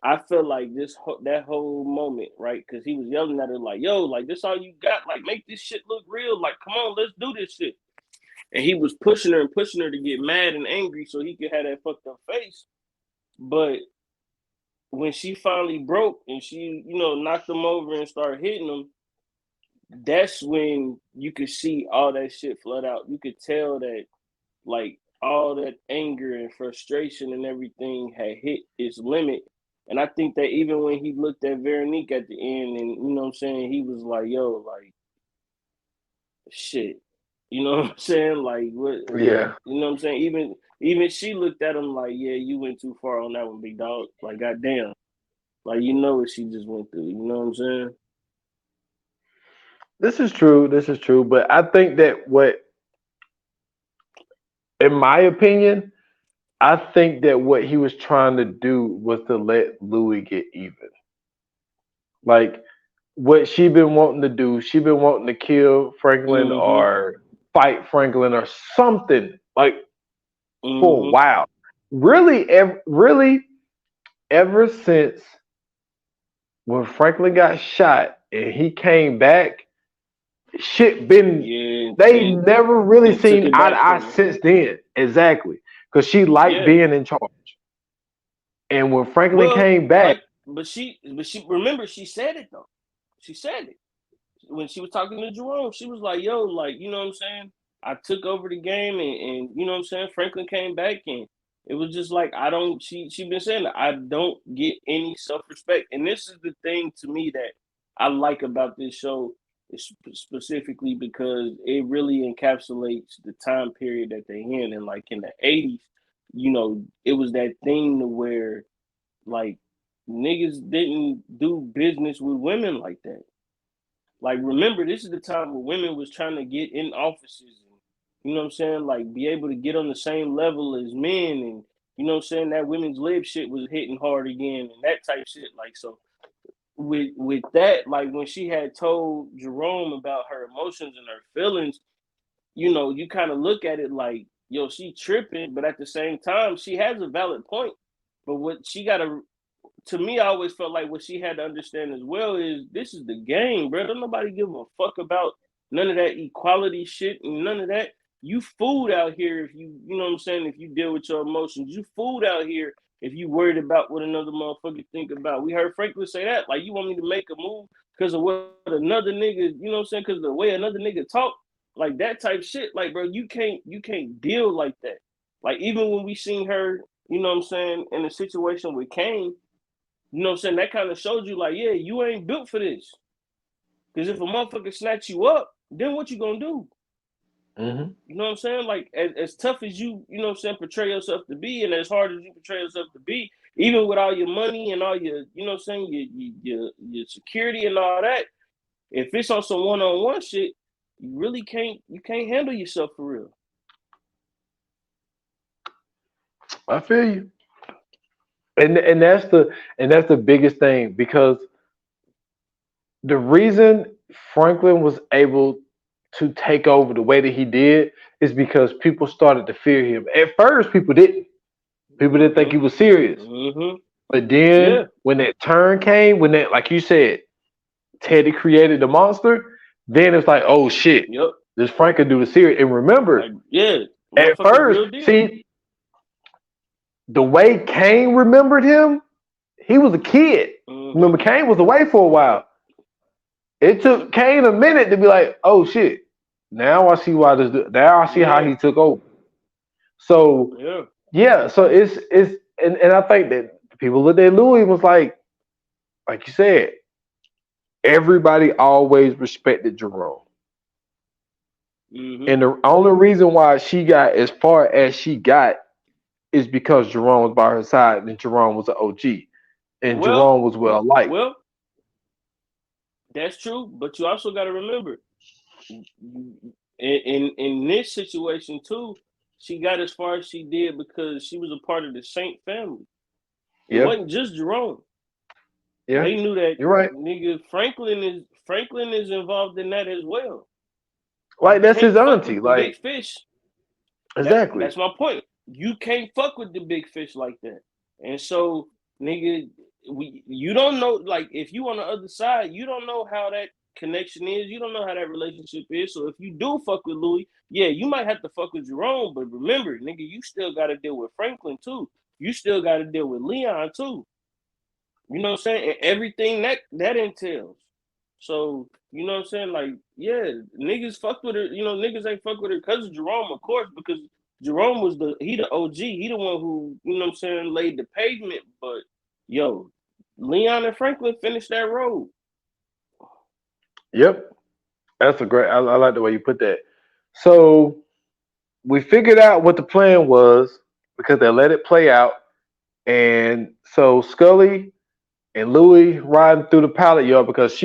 I feel like that whole moment, right? Because he was yelling at her like, "Yo, like this all you got? Like make this shit look real. Like come on, let's do this shit." And he was pushing her and pushing her to get mad and angry so he could have that fucked up face. But when she finally broke and she, knocked him over and started hitting him, that's when you could see all that shit flood out. You could tell that like all that anger and frustration and everything had hit its limit. And I think that even when he looked at Veronique at the end and you know what I'm saying, he was like, yo, like shit. You know what I'm saying? Like what Yeah. you know what I'm saying? Even she looked at him like, yeah, you went too far on that one, big dog. Like goddamn. Like you know what she just went through. You know what I'm saying? This is true. This is true. But I think that in my opinion, I think that what he was trying to do was to let Louis get even. Like what she been wanting to do, she been wanting to kill Franklin Mm-hmm. or fight Franklin or something like for a Mm-hmm. while. Really, ever since when Franklin got shot and he came back, shit been Yeah, they and never really and took seen it eye to back eye from her. since then. Exactly. Because she liked Yeah. being in charge. And when Franklin Well, came back, like, but she remember she said it though. She said it when she was talking to Jerome. She was like, "Yo, like, you know what I'm saying? I took over the game, and you know what I'm saying. Franklin came back, and it was just like I don't. She been saying that I don't get any self respect, and this is the thing to me that I like about this show, specifically because it really encapsulates the time period that they in, and like in the '80s, it was that thing to where like niggas didn't do business with women like that. Like remember, this is the time where women was trying to get in offices and you know what I'm saying, like be able to get on the same level as men and you know what I'm saying, that women's lib shit was hitting hard again and that type shit. Like so with that, like when she had told Jerome about her emotions and her feelings, you kind of look at it like, yo, she tripping, but at the same time, she has a valid point. But what she got to me, I always felt like what she had to understand as well is this is the game, bro. Don't nobody give a fuck about none of that equality shit and none of that. You fooled out here if you know what I'm saying, if you deal with your emotions. You fooled out here if you worried about what another motherfucker think about. We heard Franklin say that. Like, you want me to make a move because of what another nigga, you know what I'm saying, because of the way another nigga talk, like that type shit. Like, bro, you can't deal like that. Like, even when we seen her, you know what I'm saying, in a situation with Kane, you know what I'm saying? That kind of showed you, like, yeah, you ain't built for this. Because if a motherfucker snatch you up, then what you gonna do? mm-hmm. You know what I'm saying? Like, as tough as you know what I'm saying, portray yourself to be, and as hard as you portray yourself to be, even with all your money and all your, you know what I'm saying, your security and all that, if it's on some one-on-one shit, you can't handle yourself for real. I feel you. And that's the biggest thing because the reason Franklin was able to take over the way that he did is because people started to fear him. At first, people didn't. People didn't think he was serious. Mm-hmm. But then Yeah. when that turn came, when that, like you said, Teddy created the monster, then it's like, oh shit, Yep. this Franklin do the serious. And remember, Like, yeah, at motherfucker, first, real deal. see, the way Kane remembered him, he was a kid. Mm-hmm. Remember, Kane was away for a while. It took Kane a minute to be like, oh shit. Now I see why this. Now I see how Yeah. he took over. So yeah, so it's and I think that people looked at Louis was like you said, everybody always respected Jerome. Mm-hmm. And the only reason why she got as far as she got is because Jerome was by her side and Jerome was an OG. And Well, Jerome was well liked. well, that's true, but you also got to remember, in this situation too, she got as far as she did because she was a part of the Saint family. It Yeah, wasn't just Jerome. yeah, They knew that you're right. nigga Franklin is involved in that as well. You Like that's his can't fuck auntie. with the big Like fish. exactly. That's my point. You can't fuck with the big fish like that. And so, nigga, you don't know, like, if you on the other side, you don't know how that connection is. You don't know how that relationship is. So if you do fuck with Louis, yeah, you might have to fuck with Jerome, but remember, nigga, you still got to deal with Franklin too. You still got to deal with Leon too. You know what I'm saying? And everything that entails. So, you know what I'm saying? Like, yeah, niggas fuck with her. You know, niggas ain't fuck with her because of Jerome, of course, because Jerome was the OG. He the one who, you know what I'm saying, laid the pavement. But yo, Leon and Franklin finished that road. Yep. That's a great I like the way you put that. So we figured out what the plan was because they let it play out. And so Scully and Louis riding through the pallet yard because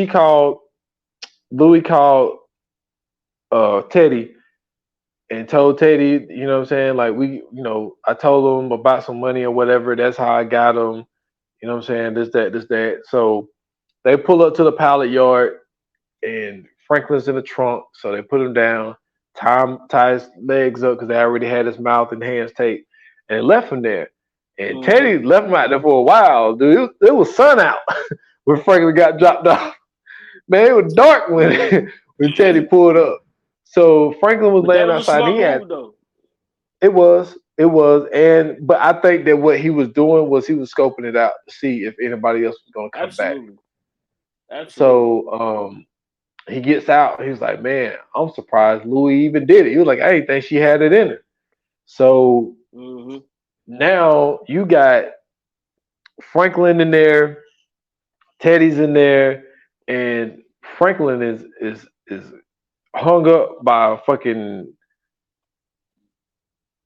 Louis called Teddy and told Teddy, you know what I'm saying? Like I told him about some money or whatever. That's how I got him. You know what I'm saying? This, that. So they pull up to the pallet yard and Franklin's in the trunk. So they put him down, tie his legs up because they already had his mouth and hands taped, and they left him there. And Mm-hmm. Teddy left him out there for a while, dude. It was sun out when Franklin got dropped off. Man, it was dark when when Teddy pulled up. So Franklin was But that laying was a outside. smart He had move though. it was, and but I think that what he was doing was he was scoping it out to see if anybody else was gonna come back. Absolutely. Absolutely. So he gets out. He's like, man, I'm surprised Louis even did it. He was like, I didn't think she had it in her. So Mm-hmm. now you got Franklin in there, Teddy's in there, and Franklin is hung up by a fucking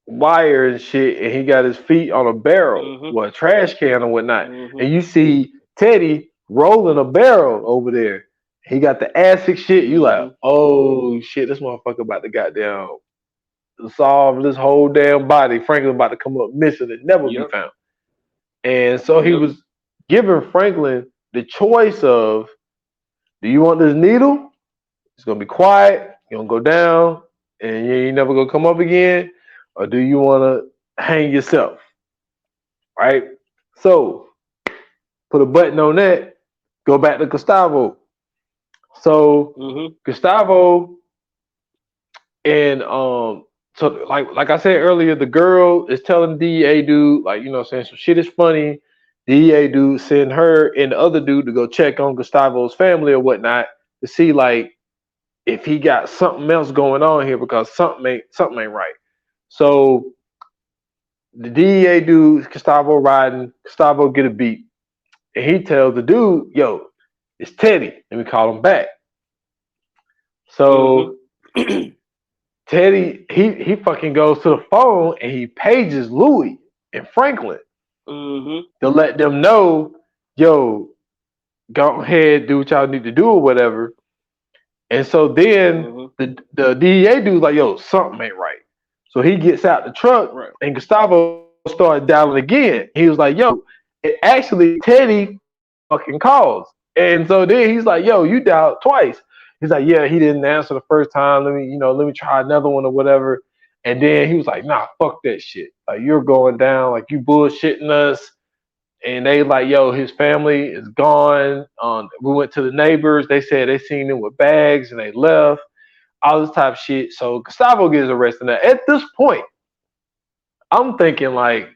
wire and shit, and he got his feet on a barrel, Mm-hmm. well, a trash can or whatnot. Mm-hmm. And you see Teddy rolling a barrel over there. He got the acid shit. You like, Mm-hmm. oh shit, this motherfucker about to goddamn solve this whole damn body. Franklin about to come up missing and never be Yep. found. And so he Yep. was giving Franklin the choice of, do you want this needle? It's gonna be quiet. You're gonna go down, and you ain't never gonna come up again. Or do you want to hang yourself? Right. So put a button on that. Go back to Gustavo. So Mm-hmm. Gustavo and so like I said earlier, the girl is telling DEA dude, like, you know what I'm saying, some shit is funny. DEA dude send her and the other dude to go check on Gustavo's family or whatnot to see like if he got something else going on here because something ain't right. So the DEA dude, Gustavo riding, Gustavo get a beat. And he tells the dude, yo, it's Teddy. Let me call him back. So Mm-hmm. Teddy, he fucking goes to the phone and he pages Louis and Franklin Mm-hmm. to let them know, yo, go ahead, do what y'all need to do or whatever. And so then Mm-hmm. the DEA dude's like, yo, something ain't right. So he gets out the truck Right. and Gustavo started dialing again. He was like, yo, it actually Teddy fucking calls. And so then he's like, yo, you dialed twice. He's like, yeah, he didn't answer the first time. Let me try another one or whatever. And then he was like, nah, fuck that shit. Like, you're going down, like you bullshitting us. And they like, yo, his family is gone. We went to the neighbors. They said they seen him with bags and they left. All this type of shit. So Gustavo gets arrested. Now, at this point, I'm thinking like,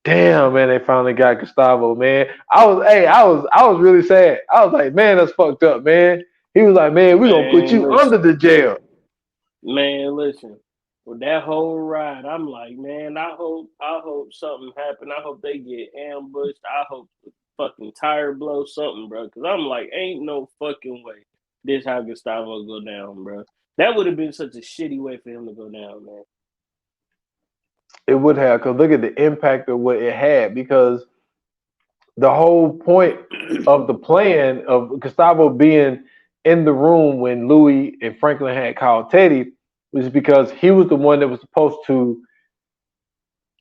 damn, man, they finally got Gustavo, man. I was really sad. I was like, man, that's fucked up, man. He was like, man, we're gonna put Man, you under listen. the jail. Man, listen. that whole ride, I'm like, man, I hope something happen. I hope they get ambushed. I hope the fucking tire blow something, bro. Because I'm like, ain't no fucking way this how Gustavo go down, bro. That would have been such a shitty way for him to go down, man. It would have, because look at the impact of what it had. Because the whole point of the plan of Gustavo being in the room when Louis and Franklin had called Teddy was because he was the one that was supposed to.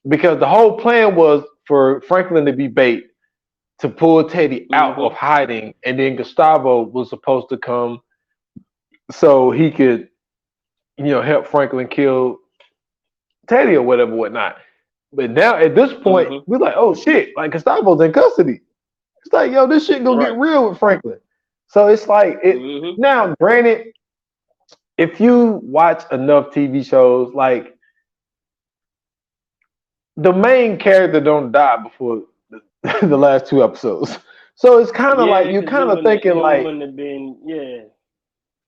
Because the whole plan was for Franklin to be bait to pull Teddy out of Mm-hmm. hiding, and then Gustavo was supposed to come so he could, help Franklin kill Teddy or whatever, whatnot. But now at this point, Mm-hmm. we're like, oh shit, like Gustavo's in custody. It's like, yo, this shit gonna get Right. real with Franklin. So it's like it Mm-hmm. now, granted, if you watch enough TV shows, like the main character don't die before the last two episodes. So it's kind of like Yeah, you because kind of thinking it like, wouldn't have been, yeah.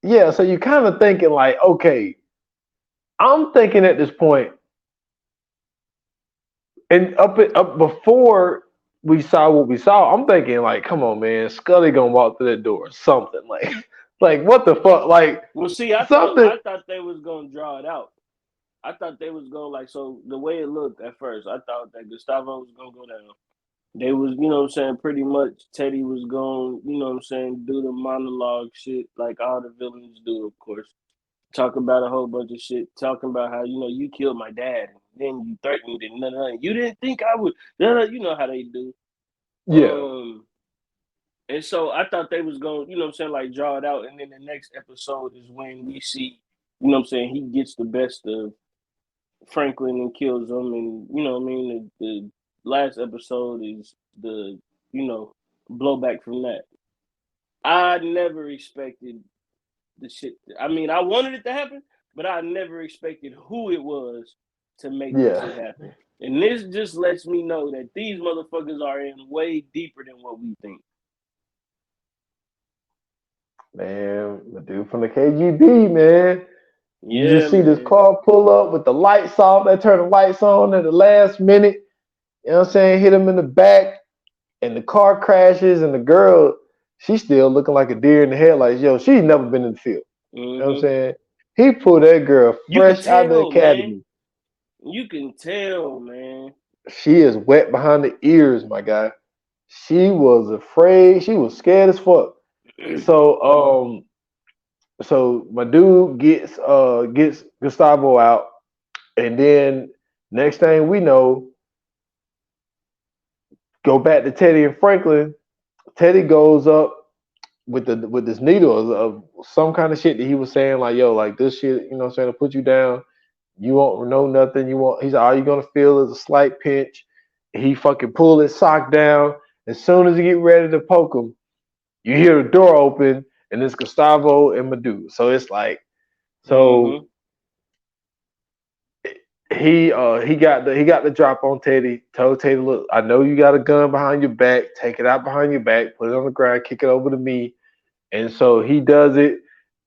yeah, so you kind of thinking like, okay, I'm thinking at this point, and up before we saw what we saw, I'm thinking like, come on, man, Scully gonna walk through that door or something like, like what the fuck, like Well, see, I thought something. I thought they was gonna draw it out. I thought they was going like so the way it looked at first, I thought that Gustavo was gonna go down. They was, what I'm saying, pretty much Teddy was going, what I'm saying, do the monologue shit like all the villains do, of course. Talk about a whole bunch of shit, talking about how, you killed my dad, and then you threatened and nothing. You didn't think I would, you know how they do. Yeah, And so I thought they was going, what I'm saying, like draw it out, and then the next episode is when we see, what I'm saying, he gets the best of Franklin and kills him, and what I mean. The last episode is the blowback from that. I never expected the shit. I mean, I wanted it to happen, but I never expected who it was to make the yeah, shit happen. And this just lets me know that these motherfuckers are in way deeper than what we think. man, the dude from the KGB, man. You Yeah, just see this man. car pull up with the lights off. They turn the lights on at the last minute. You know what I'm saying? Hit him in the back, and the car crashes, and the girl, she's still looking like a deer in the headlights. Yo, she's never been in the field. You know what I'm Mm-hmm. saying? He pulled that girl You could fresh out of the tell, man. academy. You can tell, man. She is wet behind the ears, my guy. She was afraid. She was scared as fuck. So, so my dude gets Gustavo out, and then next thing we know, go back to Teddy and Franklin. Teddy goes up with this needle of some kind of shit that he was saying like, yo, like this shit, you know what I'm saying, to put you down. You won't know nothing. He's all you're gonna feel is a slight pinch. He fucking pull his sock down. As soon as he get ready to poke him, you hear the door open and it's Gustavo and Madu. So it's like, so Mm-hmm. he got the drop on Teddy. Told Teddy, look, I know you got a gun behind your back. Take it out behind your back. Put it on the ground. Kick it over to me. And so he does it.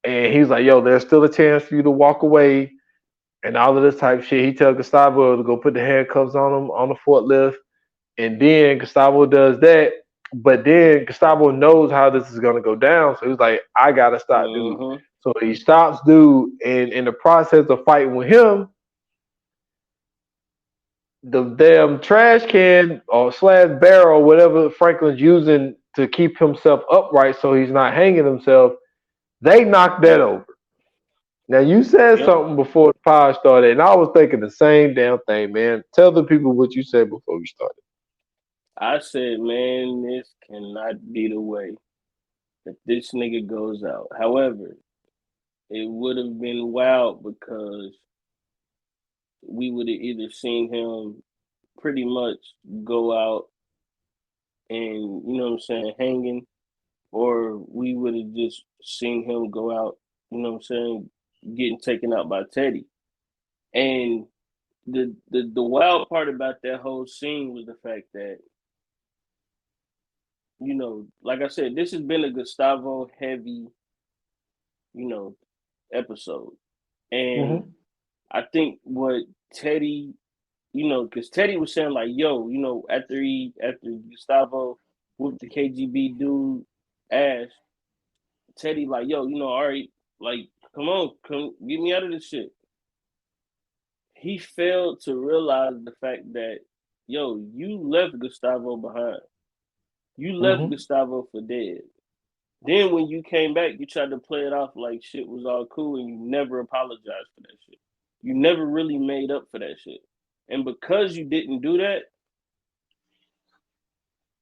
And he's like, yo, there's still a chance for you to walk away and all of this type of shit. He tells Gustavo to go put the handcuffs on him on the forklift. And then Gustavo does that. But then Gustavo knows how this is going to go down. So he's like, I got to stop dude. Mm-hmm. So he stops dude. And in the process of fighting with him, the damn trash can or slash barrel, whatever Franklin's using to keep himself upright so he's not hanging himself, they knocked that over. Now you said Yep. something before the pod started, and I was thinking the same damn thing, man. Tell the people what you said before we started. I said, man, this cannot be the way that this nigga goes out. However, it would have been wild because we would have either seen him pretty much go out and, what I'm saying, hanging, or we would have just seen him go out, what I'm saying, getting taken out by Teddy. And the wild part about that whole scene was the fact that, like I said, this has been a Gustavo heavy, you know, episode. And Mm-hmm. I think what Teddy, because Teddy was saying like, yo, after Gustavo whooped the KGB dude ass, Teddy like, yo, all right, like, come get me out of this shit. He failed to realize the fact that, yo, you left Gustavo behind. You left Gustavo for dead. Then when you came back, you tried to play it off like shit was all cool, and you never apologized for that shit. You never really made up for that shit. And because you didn't do that,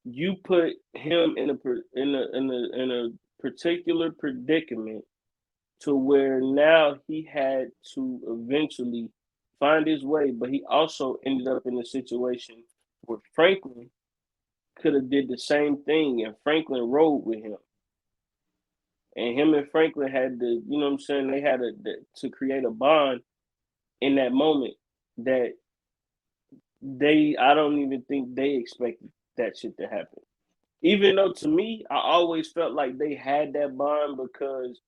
you put him in a particular predicament to where now he had to eventually find his way, but he also ended up in a situation where Franklin could have did the same thing, and Franklin rode with him. And him and Franklin had to, you know what I'm saying, they had to create a bond in that moment that I don't even think they expected that shit to happen. Even though to me, I always felt like they had that bond because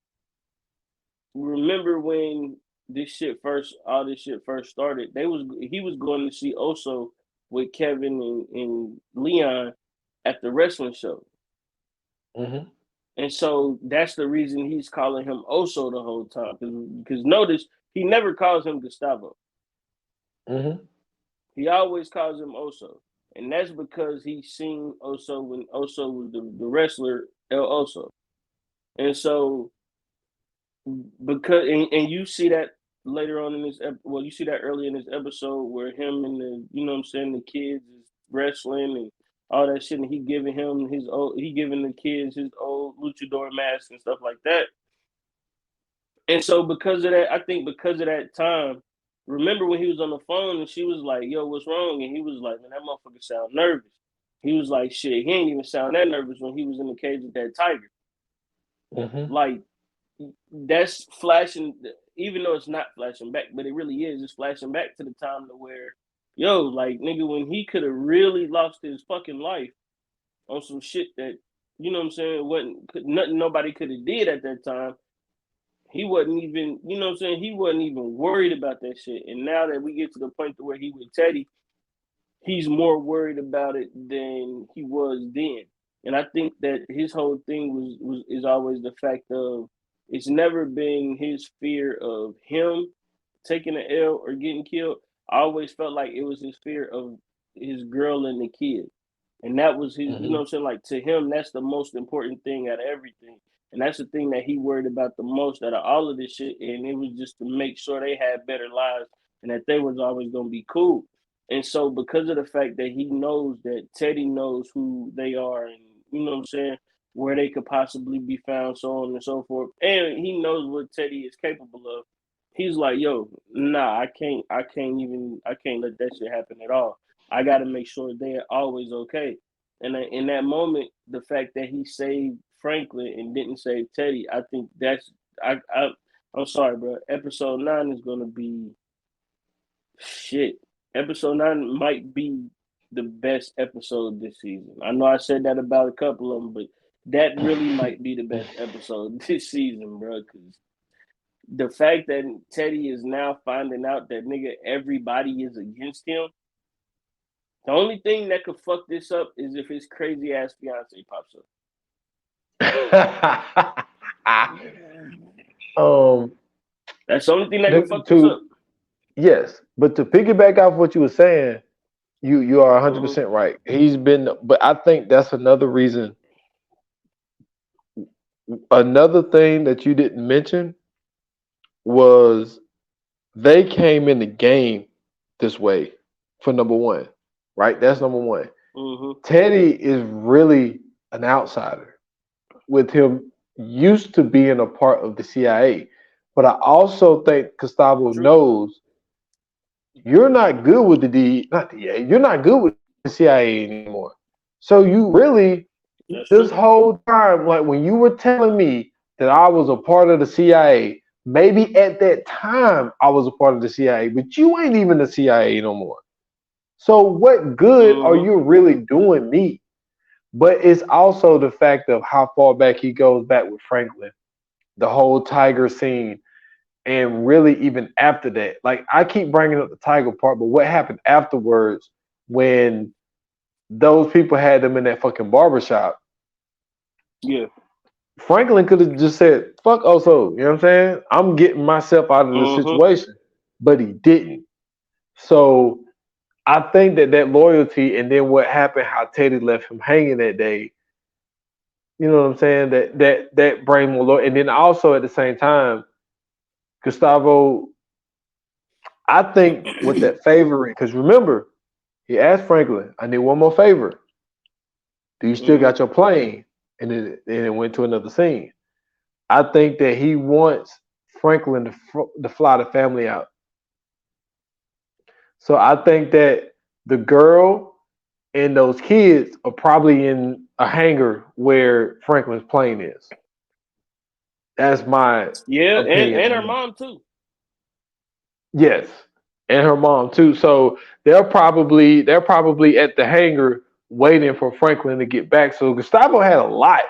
remember when all this shit first started, he was going to see Oso with Kevin and Leon at the wrestling show. Mm-hmm. And so that's the reason he's calling him Oso the whole time. Because notice, he never calls him Gustavo. Mm-hmm. He always calls him Oso. And that's because he's seen Oso when Oso was the wrestler El Oso. And so, because and you see that later on in this, you see that early in this episode where him and the kids is wrestling and all that shit, and he giving the kids his old luchador mask and stuff like that. And so because of that, I think because of that time, remember when he was on the phone and she was like, yo, what's wrong? And he was like, man, that motherfucker sound nervous. He was like, shit, he ain't even sound that nervous when he was in the cage with that tiger. Mm-hmm. Like, that's flashing, even though it's not flashing back, but it really is. It's flashing back to the time to where, yo, like, nigga, when he could have really lost his fucking life on some shit that, you know what I'm saying, nothing nobody could have did at that time. He wasn't even, you know what I'm saying, he wasn't even worried about that shit. And now that we get to the point to where he with Teddy, he's more worried about it than he was then. And I think that his whole thing is always the fact of it's never been his fear of him taking an L or getting killed. I always felt like it was his fear of his girl and the kid. And that was his, you know what I'm saying? Like, to him, that's the most important thing out of everything. And that's the thing that he worried about the most out of all of this shit. And it was just to make sure they had better lives and that they was always going to be cool. And so because of the fact that he knows that Teddy knows who they are and, you know what I'm saying, where they could possibly be found, so on and so forth, and he knows what Teddy is capable of, he's like, yo, nah, I can't let that shit happen at all. I got to make sure they're always okay. And in that moment, the fact that he saved Franklin and didn't save Teddy, I think I'm sorry, bro. Episode 9 is gonna be shit. Episode 9 might be the best episode this season. I know I said that about a couple of them, but that really might be the best episode this season, bro. Because the fact that Teddy is now finding out that nigga everybody is against him. The only thing that could fuck this up is if his crazy ass fiance pops up. That's the only thing that could fuck this up. Yes, but to piggyback off what you were saying, you are 100% right. But I think that's another reason. Another thing that you didn't mention was they came in the game this way for number one, right? That's number one. Teddy is really an outsider with him used to being a part of the CIA. But I also think Gustavo knows you're not good with you're not good with the CIA anymore. So you really, this whole time, like when you were telling me that I was a part of the CIA, maybe at that time I was a part of the CIA, but you ain't even the CIA no more. So what good are you really doing me? But it's also the fact of how far back he goes back with Franklin, the whole tiger scene. and really even after that. Like I keep bringing up the Tiger part, but what happened afterwards when those people had them in that fucking barbershop? Yeah. Franklin could have just said, fuck Oso, you know what I'm saying? I'm getting myself out of this Mm-hmm. situation. But he didn't. So I think that loyalty and then what happened, how Teddy left him hanging that day, you know what I'm saying? That bring more loyalty. And then also at the same time, Gustavo, I think with that favoring, because remember, he asked Franklin, I need one more favor. Do you still Mm-hmm. got your plane? And then it went to another scene. I think that he wants Franklin to fly the family out. So I think that the girl and those kids are probably in a hangar where Franklin's plane is. That's my Yeah, opinion and on her that. mom too. Yes, and her mom too. So they're probably at the hangar waiting for Franklin to get back. So Gustavo had a lot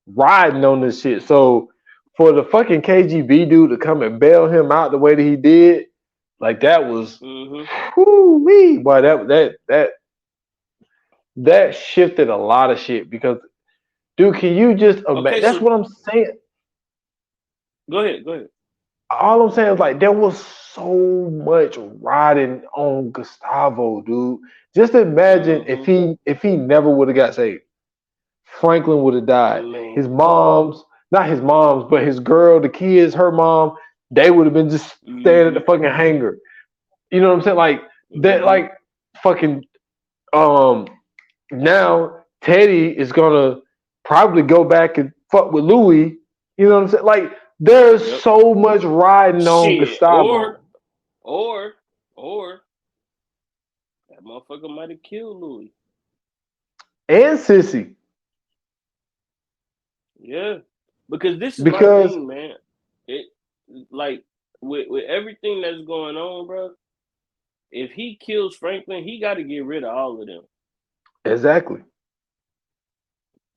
riding on this shit. So for the fucking KGB dude to come and bail him out the way that he did, like that was, Mm-hmm. whoo wee, boy, that shifted a lot of shit because, dude, can you just imagine? Okay, That's so what I'm saying. go ahead. Go ahead. All I'm saying is like there was so much riding on Gustavo, dude. Just imagine Mm-hmm. if he never would have got saved. Franklin would have died. His Man. mom's, not his mom's, but his girl, the kids, her mom, they would have been just staying at Mm-hmm. the fucking hangar. You know what I'm saying? Like that, Mm-hmm. like fucking um now Teddy is gonna probably go back and fuck with Louis. You know what I'm saying? Like there's Yep. so much riding on Shit. Gustavo Or that motherfucker might have killed Louis. and Sissy Yeah. Because this is my because thing, man. It like with everything that's going on, bro. If he kills Franklin, he got to get rid of all of them. exactly.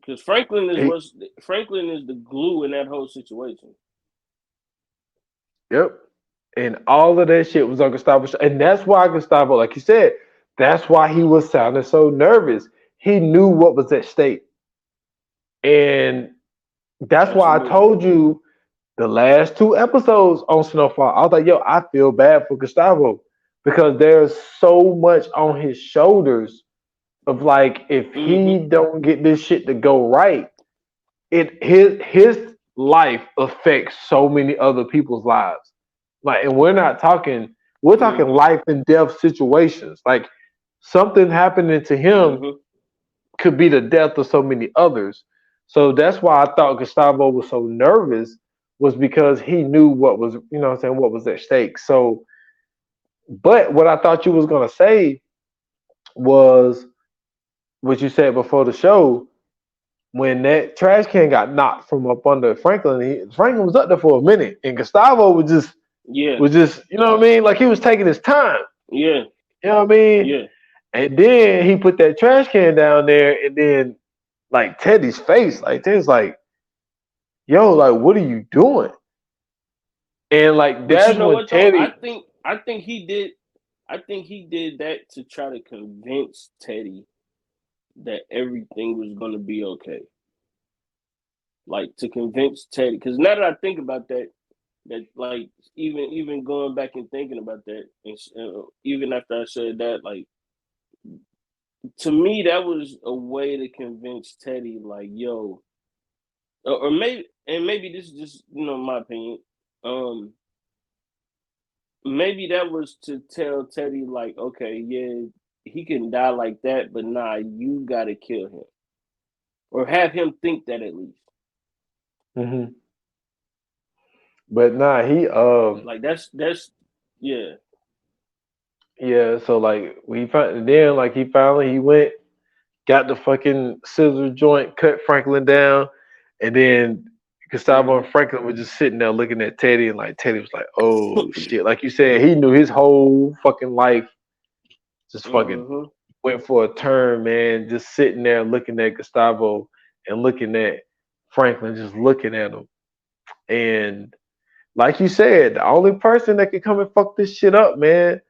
Because Franklin is He, Franklin is the glue in that whole situation. yep. And all of that shit was on Gustavo's show. And that's why Gustavo, like you said, that's why he was sounding so nervous. He knew what was at stake. And that's why I Absolutely. told you the last two episodes on Snowfall, I was like, yo, I feel bad for Gustavo because there's so much on his shoulders of like, if Mm-hmm. he don't get this shit to go right, his life affects so many other people's lives. Like, and we're talking Mm-hmm. life and death situations. Like something happening to him Mm-hmm. could be the death of so many others. So that's why I thought Gustavo was so nervous was because he knew what was, you know what I'm saying, what was at stake. So, but what I thought you was gonna say was what you said before the show when that trash can got knocked from up under Franklin. Franklin was up there for a minute, and Gustavo Yeah. was just, you know what I mean, like he was taking his time. Yeah. You know what I mean? Yeah. And then he put that trash can down there, and then like Teddy's face, like Teddy's like, yo, like, what are you doing? And like But you that's know when what though? I Teddy, think I think he did that to try to convince Teddy that everything was gonna be okay. Like to convince Teddy, because now that I think about that, like even going back and thinking about that, and even after I said that, like to me that was a way to convince Teddy, like yo, or maybe this is just my opinion. Um, Maybe that was to tell Teddy like, okay, yeah, he can die like that, but nah, you gotta kill him or have him think that at least. hmm but nah, he Like that's yeah. yeah. So like we found then like he went got the fucking scissor joint, cut Franklin down, and then Gustavo Mm-hmm. and Franklin were just sitting there looking at Teddy, and like Teddy was like, "Oh shit!" Like you said, he knew his whole fucking life just fucking Mm-hmm. went for a turn, man. Just sitting there looking at Gustavo and looking at Franklin, just looking at him, and like you said, the only person that can come and fuck this shit up, man,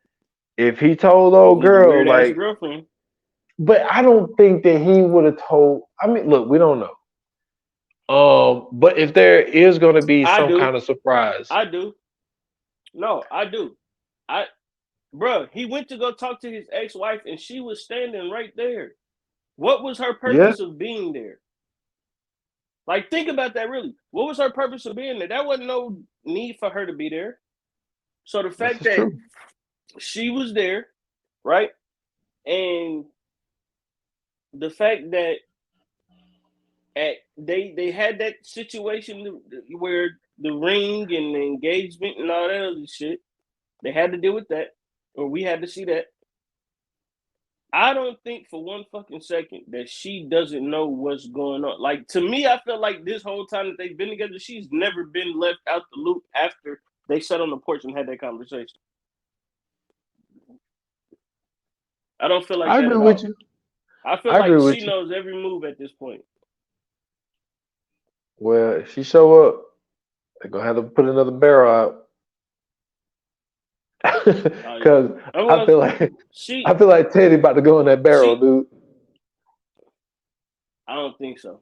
if he told old His girl, weird ass like, girlfriend. but I don't think that he would have told. I mean, look, we don't know. But if there is going to be I some do. kind of surprise, I do. No, I do. I Bruh, he went to go talk to his ex-wife and she was standing right there. What was her yeah, purpose of being there? Like, think about that really. What was her purpose of being there? That wasn't no need for her to be there. So the this fact is that true. she was there, right? And the fact that they had that situation where the ring and the engagement and all that other shit, they had to deal with that, or we had to see that. I don't think for one fucking second that she doesn't know what's going on. Like, to me, I feel like this whole time that they've been together, she's never been left out the loop after they sat on the porch and had that conversation. I don't feel like I that agree at with all. you. I feel I agree like she with you. knows every move at this point. Well, if she show up, they're gonna have to put another barrel out. Oh yeah. Because I Well, feel like she, I feel like Teddy about to go in that barrel, she. dude. I don't think so.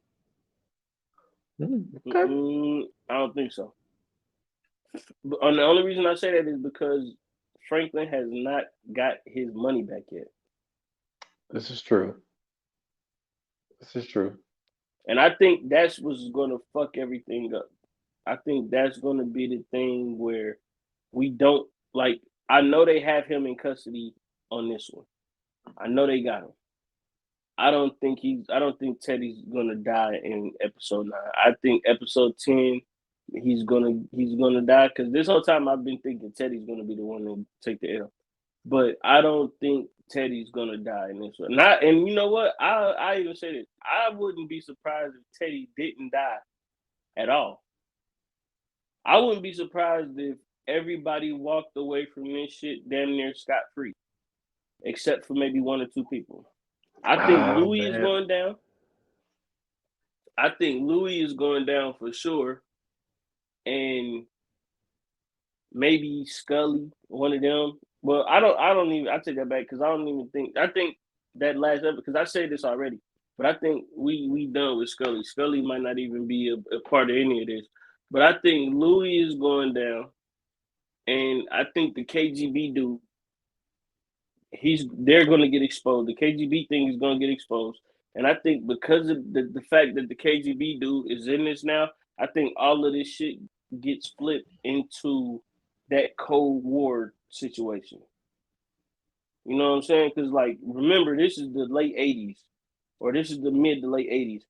Okay. I don't think so. But the only reason I say that is because Franklin has not got his money back yet. This is true. This is true. And I think that's what's going to fuck everything up. I think that's going to be the thing where we don't like. I know they have him in custody on this one. I know they got him. I don't think Teddy's going to die in episode 9. I think episode 10 he's gonna die because this whole time I've been thinking Teddy's going to be the one to take the L. But I don't think Teddy's gonna die in this one. Not, and you know what? I even say this. I wouldn't be surprised if Teddy didn't die at all. I wouldn't be surprised if everybody walked away from this shit damn near scot free, except for maybe one or two people. I think Oh Louis is man. going down. I think Louis is going down for sure, and maybe Scully, one of them. Well, I don't even. I take that back because I don't even think. I think that last episode, because I said this already, but I think we done with Scully. Scully might not even be a part of any of this. But I think Louis is going down, and I think the KGB dude, they're going to get exposed. The KGB thing is going to get exposed, and I think because of the fact that the KGB dude is in this now, I think all of this shit gets flipped into that Cold War situation. You know what I'm saying? Because, like, remember, this is the late 80s, or this is the mid to late 80s.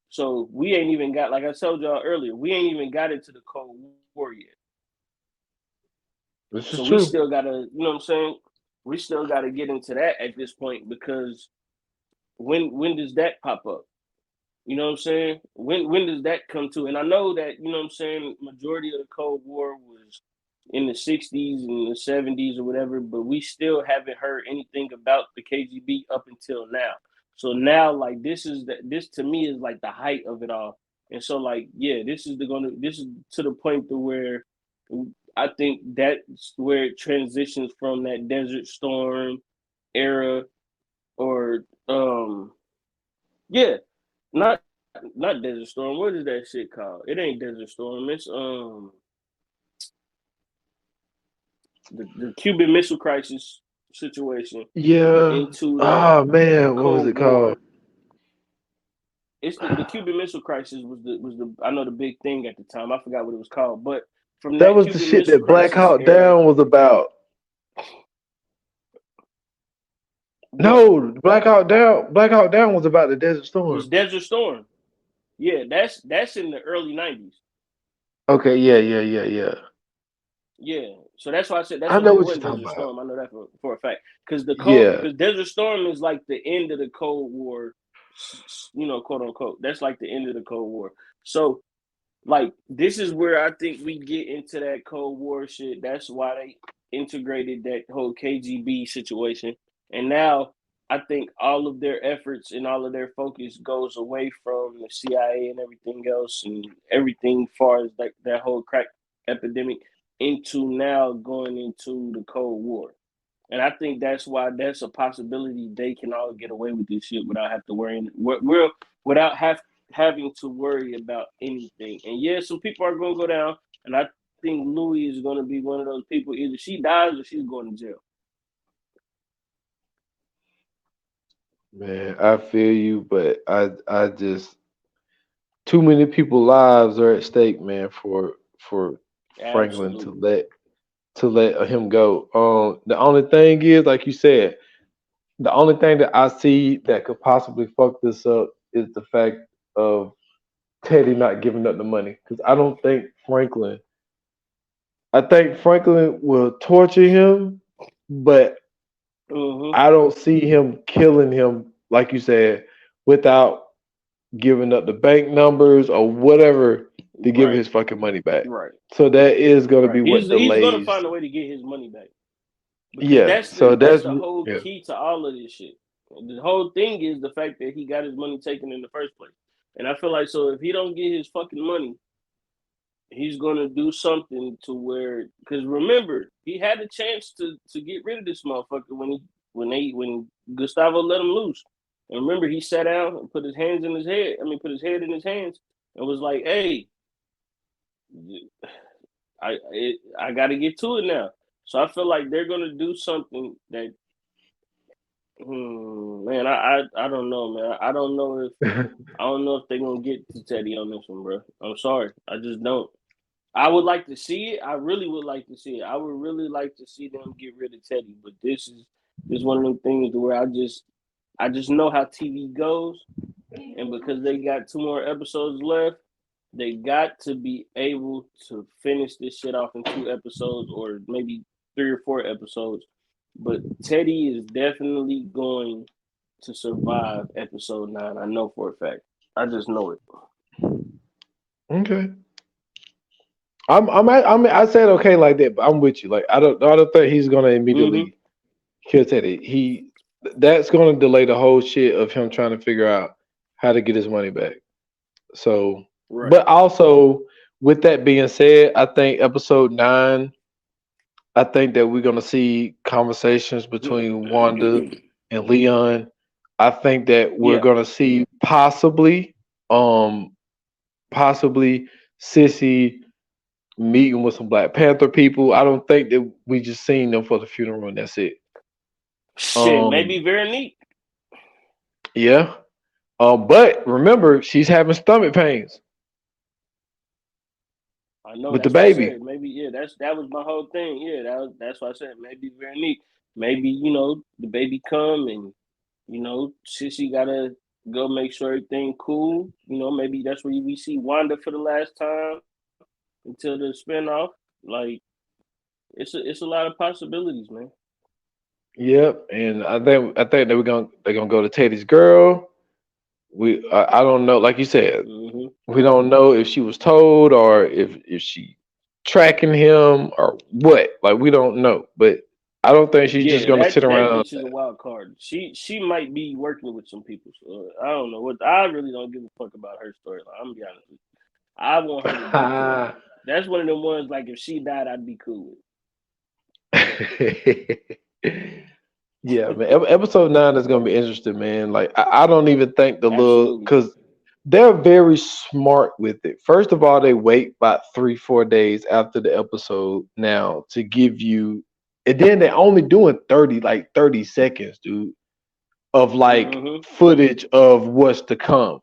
So we ain't even got, like I told y'all earlier, we ain't even got into the Cold War yet. This is So we true. still got to, you know what I'm saying? We still got to get into that at this point because when does that pop up? You know what I'm saying? When does that come to? And I know that, you know what I'm saying, majority of the Cold War was in the 60s and the 70s or whatever, but we still haven't heard anything about the KGB up until now. So now, like, this to me is like the height of it all. And so, like, yeah, this is to the point to where I think that's where it transitions from that Desert Storm era, or yeah, not not Desert Storm. What is that shit called? It ain't Desert Storm. It's the Cuban Missile Crisis situation Yeah. into that Oh man, what was Cold it called? War. It's the Cuban Missile Crisis was the I know the big thing at the time. I forgot what it was called, but from That that was the Cuban shit Missile that Black Crisis Hawk era, Down was about. what No, Black Hawk Down was about the Desert was Storm. Desert Storm? Yeah, that's in the early '90s. Okay, yeah. Yeah, so that's why I said that's I what know it what you're wasn't talking Desert about. Storm. I know that for a fact because Yeah. Desert Storm is like the end of the Cold War, quote unquote. That's like the end of the Cold War. So, like, this is where I think we get into that Cold War shit. That's why they integrated that whole KGB situation, and now I think all of their efforts and all of their focus goes away from the CIA and everything else, and everything far as like that whole crack epidemic into now going into the Cold War. And I think that's why that's a possibility they can all get away with this shit without have to worry, without having to worry about anything. And yeah, some people are going to go down, and I think Louis is going to be one of those people. Either she dies or she's going to jail. Man, I feel you, but I just too many people's lives are at stake, man, for Franklin Absolutely. to let him go. The only thing is, like you said, the only thing that I see that could possibly fuck this up is the fact of Teddy not giving up the money. Because I think Franklin will torture him, but Mm-hmm. I don't see him killing him, like you said, without giving up the bank numbers or whatever to give Right. his fucking money back. Right. So that is going to be Right. what He's going to delays. find a way to get his money back because Yeah. So that's that's the whole yeah. key to all of this shit. The whole thing is the fact that he got his money taken in the first place. And I feel like so if he don't get his fucking money, he's gonna do something to where because remember he had a chance to get rid of this motherfucker when Gustavo let him loose. And remember he sat down and put his hands in his head. I mean, put his head in his hands and was like, "Hey, I got to get to it now." So I feel like they're gonna do something that. Man, I don't know, man. I don't know if they're gonna get to Teddy on this one, bro. I'm sorry, I just don't. I would like to see it. I really would like to see it. I would really like to see them get rid of Teddy, but this one of them things where I just know how TV goes, and because they got 2 more episodes left, they got to be able to finish this shit off in 2 episodes or maybe 3 or 4 episodes. But Teddy is definitely going to survive episode 9. I know for a fact. I just know it. Okay. I said okay like that, but I'm with you. Like I don't think he's gonna Mm-hmm. immediately kill Teddy. That's gonna delay the whole shit of him trying to figure out how to get his money back. So, Right. but also with that being said, I think episode 9. I think that we're gonna see conversations between Wanda and Leon. I think that we're Yeah. gonna see um, possibly Sissy meeting with some Black Panther people. I don't think that we just seen them for the funeral and that's it. Shit, Um, maybe very neat. yeah. But remember, she's having stomach pains I know. with the That's why I baby. said maybe. Yeah, that was my whole thing. Yeah, that's why I said maybe very neat. Maybe the baby come and Sissy gotta go make sure everything cool. Maybe that's where we see Wanda for the last time until the spinoff. Like it's a lot of possibilities, man. Yep, and I think they're gonna go to Teddy's girl. I don't know, like you said, Hmm. we don't know if she was told or if she tracking him or what. Like we don't know, but I don't think she's just Yeah, gonna sit that around. bitch is a wild card. She might be working with some people. So I don't know what. I really don't give a fuck about her storyline. I'm gonna be honest with you. I want her to be cool. That's one of them ones. Like if she died, I'd be cool Yeah, with. man. Episode 9 is gonna be interesting, man. Like I don't even think the little Absolutely. because they're very smart with it. First of all, they wait about 3-4 days after the episode now to give you, and then they're only doing 30 seconds, dude, of like Hmm. footage of what's to come.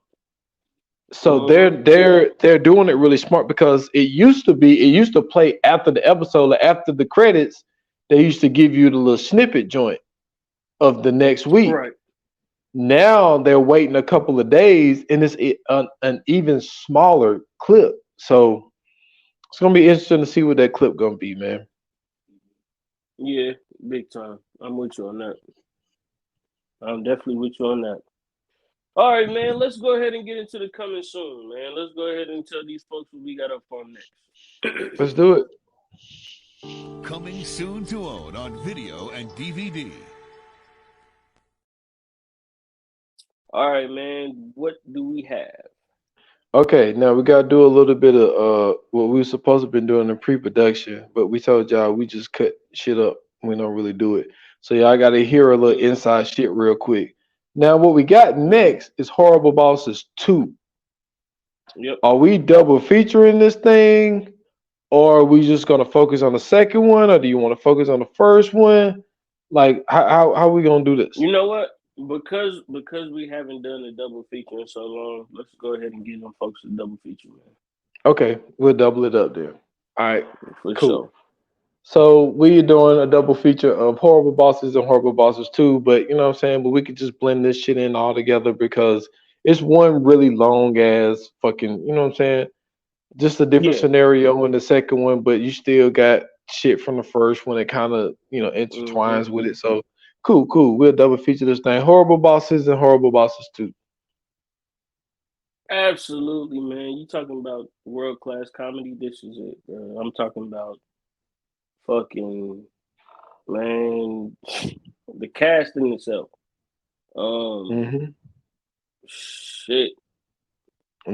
So they're Hmm. they're they're doing it really smart because it used to play after the episode, like after the credits, they used to give you the little snippet joint of the next week. Right. Now they're waiting a couple of days, and it's an even smaller clip. So it's gonna be interesting to see what that clip gonna be, man. Yeah, big time. I'm with you on that. I'm definitely with you on that. All right, man. Let's go ahead and get into the coming soon, man. Let's go ahead and tell these folks what we got up on next. Let's do it. Coming soon to own on video and DVD. All right, man. What do we have? Okay, now we gotta do a little bit of what we were supposed to been doing in pre-production, but we told y'all we just cut shit up. We don't really do it. So y'all gotta hear a little Mm-hmm. inside shit real quick. Now what we got Mm-hmm. next is Horrible Bosses 2. Yep. Are we double featuring this thing? Or are we just gonna focus on the second one, or do you want to focus on the first one? Like, how we gonna do this? You know what? Because we haven't done a double feature in so long, let's go ahead and get them folks a double feature, man. Okay, we'll double it up there. All right, For cool. sure. So we're doing a double feature of Horrible Bosses and Horrible Bosses 2, but you know what I'm saying? But we could just blend this shit in all together because it's one really long ass fucking, you know what I'm saying? Just a different Yeah. scenario in the second one, but you still got shit from the first one that kind of, Mm-hmm. intertwines with it. So cool, cool. We'll double feature this thing. Horrible Bosses and Horrible Bosses 2. Absolutely, man. You talking about world class comedy? This is it, bro. I'm talking about fucking man, the cast in itself. Um, Mm-hmm. shit.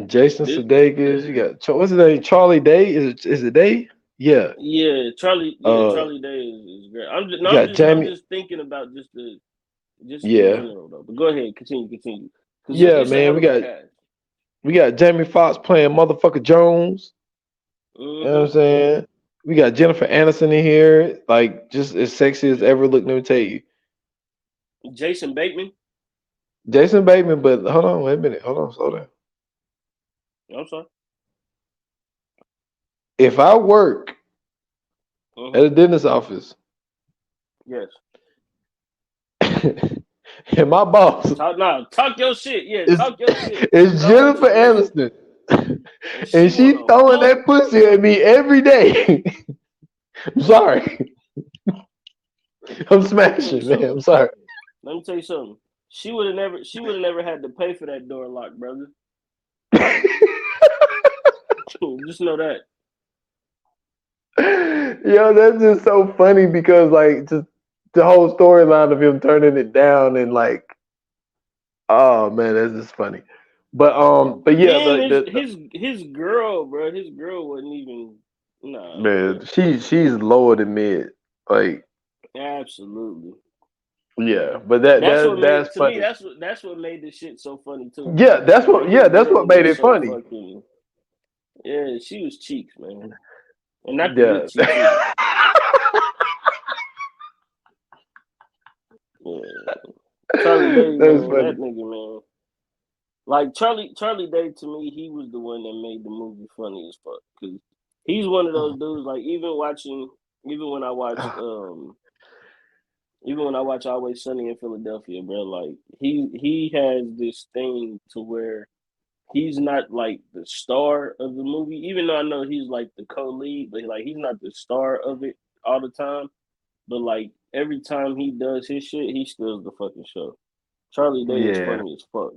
Jason This, Sudeikis, you got what's his name? Charlie Day? Is it Day? Yeah. yeah, Charlie. Yeah, Uh, Charlie Day is great. I'm just, no, you I'm got just, I'm Jamie. just thinking about just in Yeah, general though. But go ahead, continue, because yeah, it's a man. hell We of a got cast. we got Jamie Foxx playing motherfucker Jones. You know what I'm Mm-hmm. saying? We got Jennifer Aniston in here, like just as sexy as ever. Look, let me tell you, Jason Bateman. Jason Bateman. But hold on, wait a minute. Hold on, slow down. I'm sorry. If I work at Mm-hmm. a dentist office Yes. and my boss Talk your shit. Yeah, is talk your shit. is Don't hold Jennifer your breath. Aniston, And she and she wanna throwing fuck. that pussy at me every day, I'm sorry. I'm Let me tell you smashing, man. something. I'm sorry. Let me tell you something. She would have never had to pay for that door lock, brother. Just know that. Yo, that's just so funny because like just the whole storyline of him turning it down and like, oh man, that's just funny. But yeah, Then the his girl, bro. His girl wasn't even. Nah, man, bro. she's lower than mid. Like, Absolutely. yeah, but That's what that's made to me. funny. That's what made this shit so funny too. Like Yeah, his that's what girl made was it so funny. fucking. Yeah, she was cheeks, man, and not the Yeah. good cheeks either. Yeah. Charlie Day, That's man, funny. that nigga, man. Like Charlie Day to me, he was the one that made the movie funny as fuck. Cause he's one of those dudes. Like even when I watch, even when I watch Always Sunny in Philadelphia, bro. Like he has this thing to where he's not like the star of the movie. Even though I know he's like the co-lead, but like he's not the star of it all the time. But like every time he does his shit, he steals the fucking show. Charlie Day is Yeah. funny as fuck.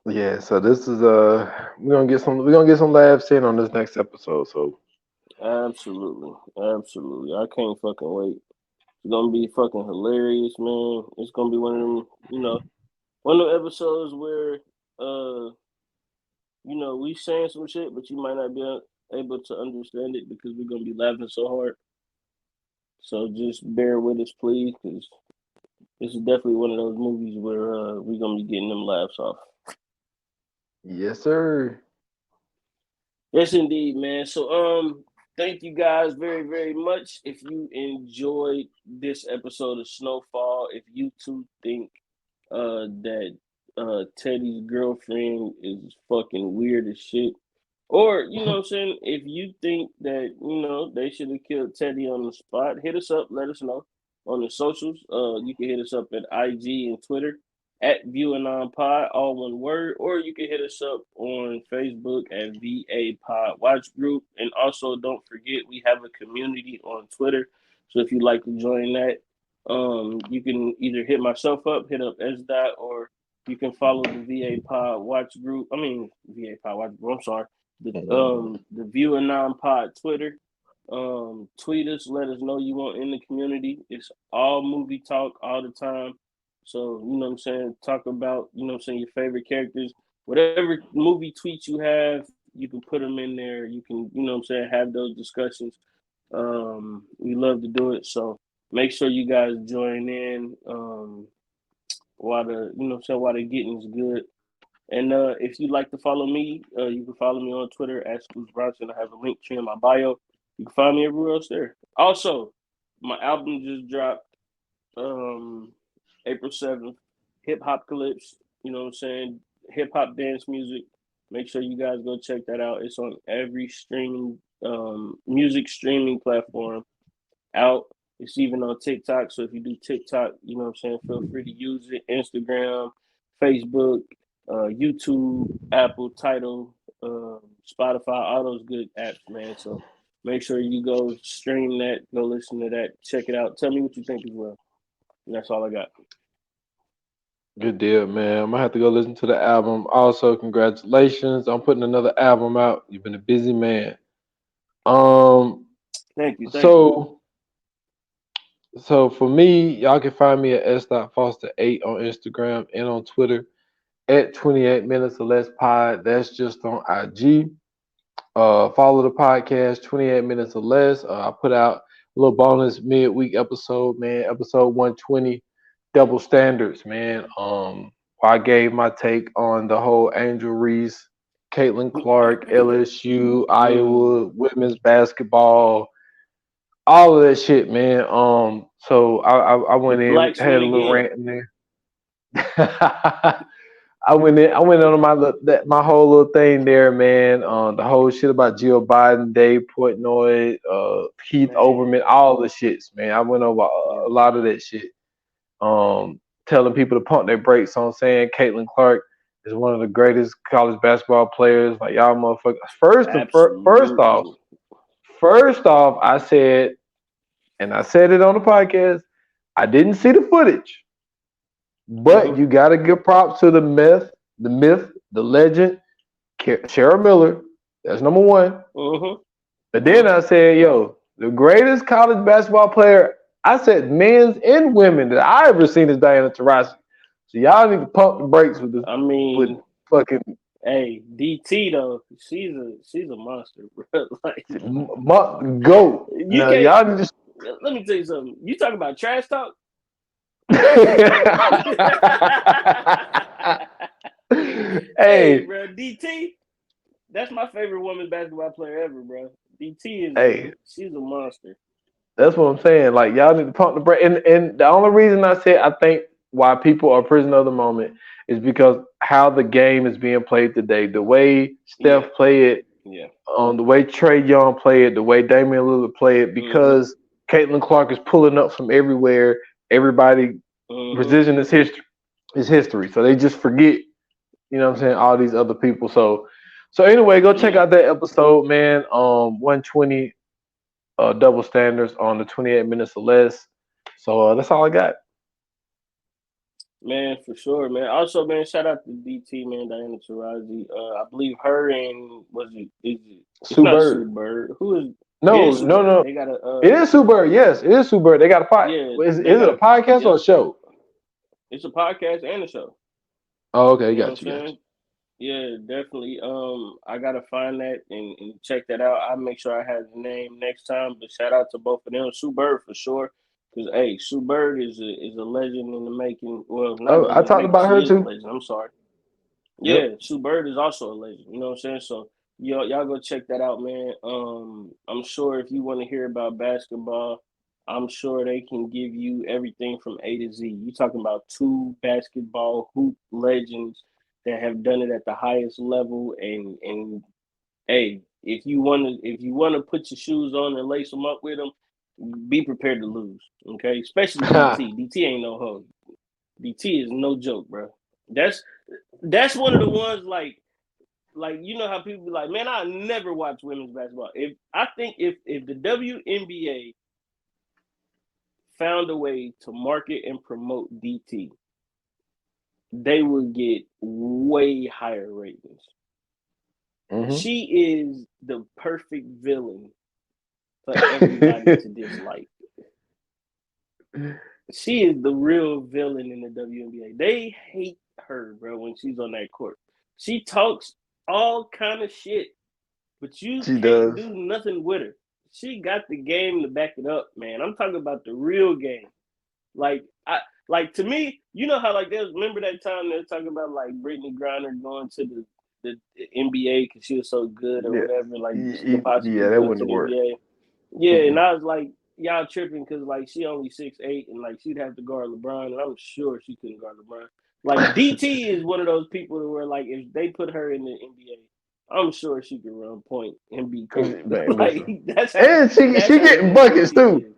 Yeah, so this is we're gonna get some laughs in on this next episode. So Absolutely, absolutely. I can't fucking wait. It's gonna be fucking hilarious, man. It's gonna be one of them, one of the episodes where, we saying some shit, but you might not be able to understand it because we're gonna be laughing so hard. So just bear with us, please, because this is definitely one of those movies where we're gonna be getting them laughs off. yes, sir. Yes, indeed, man. So, thank you guys very, very much. If you enjoyed this episode of Snowfall, if you too think that Teddy's girlfriend is fucking weird as shit, or you know what I'm saying, if you think that they should have killed Teddy on the spot, hit us up. Let us know on the socials. You can hit us up at IG and Twitter at ViewAnon Pod, all one word, or you can hit us up on Facebook at VA Pod Watch Group. And also, don't forget we have a community on Twitter. So if you'd like to join that, you can either hit myself up, hit up S Dot, or you can follow the VA Pod Watch Group. I mean VA Pod Watch Group. I'm sorry, the ViewAnon Pod Twitter. Tweet us, let us know you want in the community. It's all movie talk all the time. So, you know what I'm saying? Talk about, you know what I'm saying, your favorite characters. whatever movie tweets you have, you can put them in there. You can, you know what I'm saying, have those discussions. We love to do it. So make sure you guys join in while the, you know what I'm saying, while the getting is good. And if you'd like to follow me, you can follow me on Twitter at Scoots Bronson. I have a link tree in my bio. You can find me everywhere else there. Also, my album just dropped April 7th. Hip Hop Calypse, you know what I'm saying? Hip hop dance music. Make sure you guys go check that out. It's on every streaming music streaming platform out. It's even on TikTok. So if you do TikTok, you know what I'm saying, feel free to use it. Instagram, Facebook, YouTube, Apple, Tidal, Spotify, all those good apps, man. So make sure you go stream that, go listen to that, check it out. Tell me what you think as well. And that's all I got. Good deal, man. I'm gonna have to go listen to the album. Also, congratulations on putting another album out. You've been a busy man. Um, Thank you. so so for me, y'all can find me at s.foster8 on Instagram and on Twitter at 28 minutes or less pod. That's just on IG. Follow the podcast 28 minutes or less. I put out a little bonus midweek episode, man. Episode 120, double standards, man. I gave my take on the whole Angel Reese, Caitlin Clark, LSU, Iowa, women's basketball, all of that shit, man. So I went in, Blacks had win a little again. rant in there. I went on my whole little thing there, man. The whole shit about Jill Biden, Dave Portnoy, Keith Man. Olbermann, all the shits, man. I went over Yeah. a lot of that shit. Telling people to pump their brakes on saying Caitlin Clark is one of the greatest college basketball players. Like y'all motherfuckers. Absolutely. First off, I said, and I said it on the podcast, I didn't see the footage. But you got to give props to the myth, the legend, Cheryl Miller. That's number one. But then I said, yo, the greatest college basketball player, I said men's and women that I ever seen is Diana Taurasi. So y'all need to pump the brakes with this. I mean, with fucking. Hey, DT though, she's a monster, bro. Like, Go. you Now, can't. y'all need to. Let me tell you something. You talking about trash talk? Hey, bro, DT. That's my favorite women's basketball player ever, bro. DT is she's a monster. That's what I'm saying. Like y'all need to pump the brake. And the only reason I say I think why people are prisoner of the moment is because how the game is being played today. The way Steph played it, the way Trae Young played it, the way Damian Lillard played it, because Caitlin Clark is pulling up from everywhere. Everybody resisting his history. So they just forget, you know what I'm saying, all these other people. So anyway, go check out that episode, man. 120 double standards on the 28 minutes or less. So that's all I got. Man, for sure, man. Also, man, shout out to DT, man, Diana Taurasi. I believe her and is it Sue Bird. Sue Bird. Who is No. They got a it is Sue Bird, yes. It is Sue Bird. They got a podcast. Yeah, Is it a podcast or a show? It's a podcast and a show. Oh, okay, you got you. Yeah, definitely. I gotta find that and check that out. I'll make sure I have the name next time. But shout out to both of them. Sue Bird for sure. Because hey, Sue Bird is a legend in the making. Well, not I talked about her too. Legend. I'm sorry. Yeah, Sue Bird is also a legend. You know what I'm saying? So y'all go check that out, man. I'm sure if you want to hear about basketball, I'm sure they can give you everything from A to Z. You talking about two basketball hoop legends that have done it at the highest level, and hey, if you want to put your shoes on and lace them up with them, be prepared to lose. Okay, especially DT. DT ain't no hoe. DT is no joke, bro. That's one of the ones like you know how people be like, man, I never watch women's basketball. If the WNBA found a way to market and promote DT, they would get way higher ratings. She is the perfect villain for everybody to dislike. She is the real villain in the WNBA. They hate her, bro, when she's on that court. She talks all kind of shit, but you She can't does. do nothing with her. She got the game to back it up, man. I'm talking about the real game. Like to me, you know how like they remember that time they were talking about like Brittany Griner going to the NBA because she was so good or Yeah. whatever, like she could Yeah, possibly that go to wouldn't the work. NBA. Yeah, Mm-mm. and I was like, y'all tripping because like she only 6'8" and like she'd have to guard LeBron, and I'm sure she couldn't guard LeBron. Like DT is one of those people where like if they put her in the NBA, I'm sure she could run point and be cool. Man, Like listen. that's And she how getting good buckets DT too. is.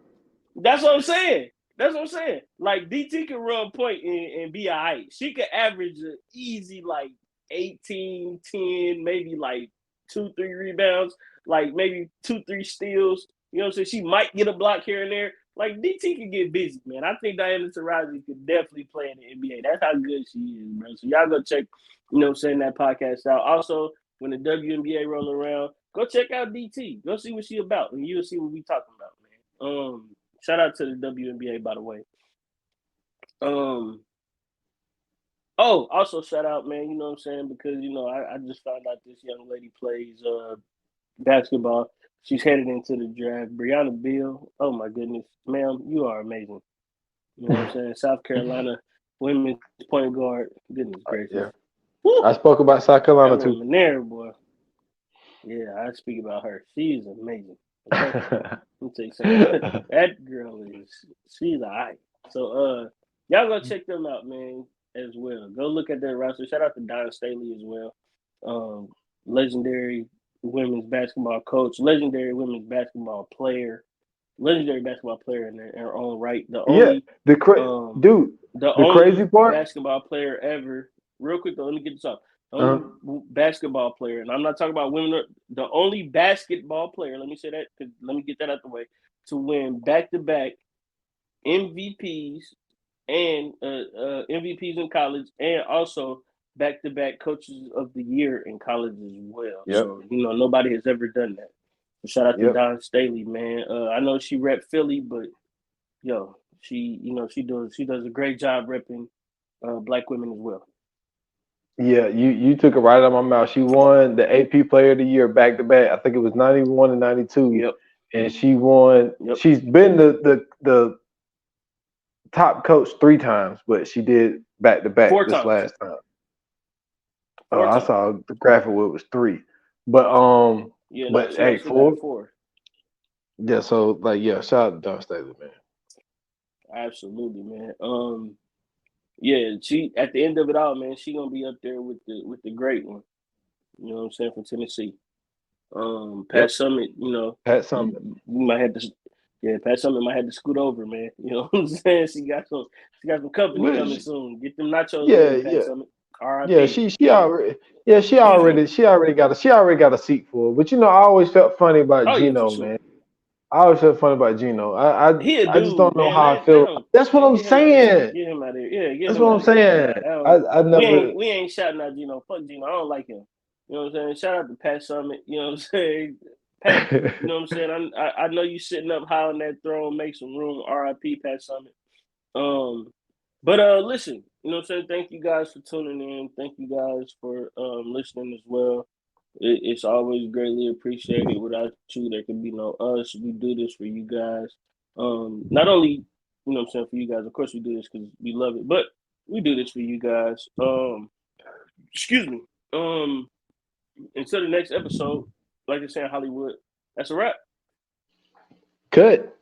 That's what I'm saying. That's what I'm saying. Like DT can run point and be all right. She could average an easy like 18, 10, maybe like 2, 3 rebounds, like maybe 2, 3 steals. You know what I'm saying? She might get a block here and there. Like DT can get busy, man. I think Diana Taurasi could definitely play in the NBA. That's how good she is, bro. So y'all go check, you know what I'm saying, that podcast out. Also, when the WNBA roll around, go check out DT. Go see what she about, and you'll see what we talking about, man. Shout out to the WNBA, by the way. Also shout out, man, you know what I'm saying? Because, you know, I just found out this young lady plays basketball. She's headed into the draft. Brianna Beal, oh my goodness. Ma'am, you are amazing. You know what I'm saying? South Carolina women's point guard. Goodness gracious. Yeah. Woo! I spoke about South Carolina That too. woman there, boy. Yeah, I speak about her. She's amazing. Okay? Let me tell you something. That girl she's all right. So y'all go check them out, man, as well. Go look at their roster. Shout out to Don Staley as well. Legendary women's basketball coach, legendary women's basketball player, legendary basketball player in her own right. The Yeah. only The crazy part. basketball player ever. Real quick though, let me get this off. The Uh, only basketball player, and I'm not talking about women. The only basketball player. Let me say that. Let me get that out the way. To win back-to-back MVPs and MVPs in college, and also back-to-back coaches of the year in college as well. Yep. So you know nobody has ever done that. So shout out to Don Staley, man. I know she rep Philly, but yo, she does a great job repping black women as well. Yeah, you took it right out of my mouth. She won the AP Player of the Year back to back. I think it was 91 and 92. Yep. And she won. Yep. She's been the top coach 3 times, but she did back to back 4 this times. last time. 4 I times. saw the graphic where it was 3. But yeah, but no, hey, she got 4. 4. Yeah, so like shout out to Don Staley, man. Absolutely, man. Yeah, she at the end of it all, man, she gonna be up there with the great one. You know what I'm saying, from Tennessee. Pat Summitt, you know, Pat Summitt. You might have to, Pat Summitt might have to scoot over, man. You know what I'm saying? She got some company coming soon. Get them nachos ready, Pat Summitt. R.I.P. Yeah, she already got a seat for it. But you know, I always felt funny about Gino, sure. man. I always felt funny about Gino. I just don't know how I feel. That's what I'm saying. Get him out of here. Yeah, that's what I'm saying. I never. We ain't shouting out Gino. Fuck Gino. I don't like him. You know what I'm saying? Shout out to Pat Summitt. You know what I'm saying? Pat, you know what I'm saying? I know you sitting up high on that throne. Make some room. R.I.P. Pat Summitt. But listen, you know what I'm saying? Thank you guys for tuning in. Thank you guys for listening as well. It's always greatly appreciated. Without you, there could be no us. We do this for you guys. Not only, you know what I'm saying, for you guys, of course we do this because we love it, but we do this for you guys. Excuse me. Until the next episode, like I said in Hollywood, that's a wrap. Cut.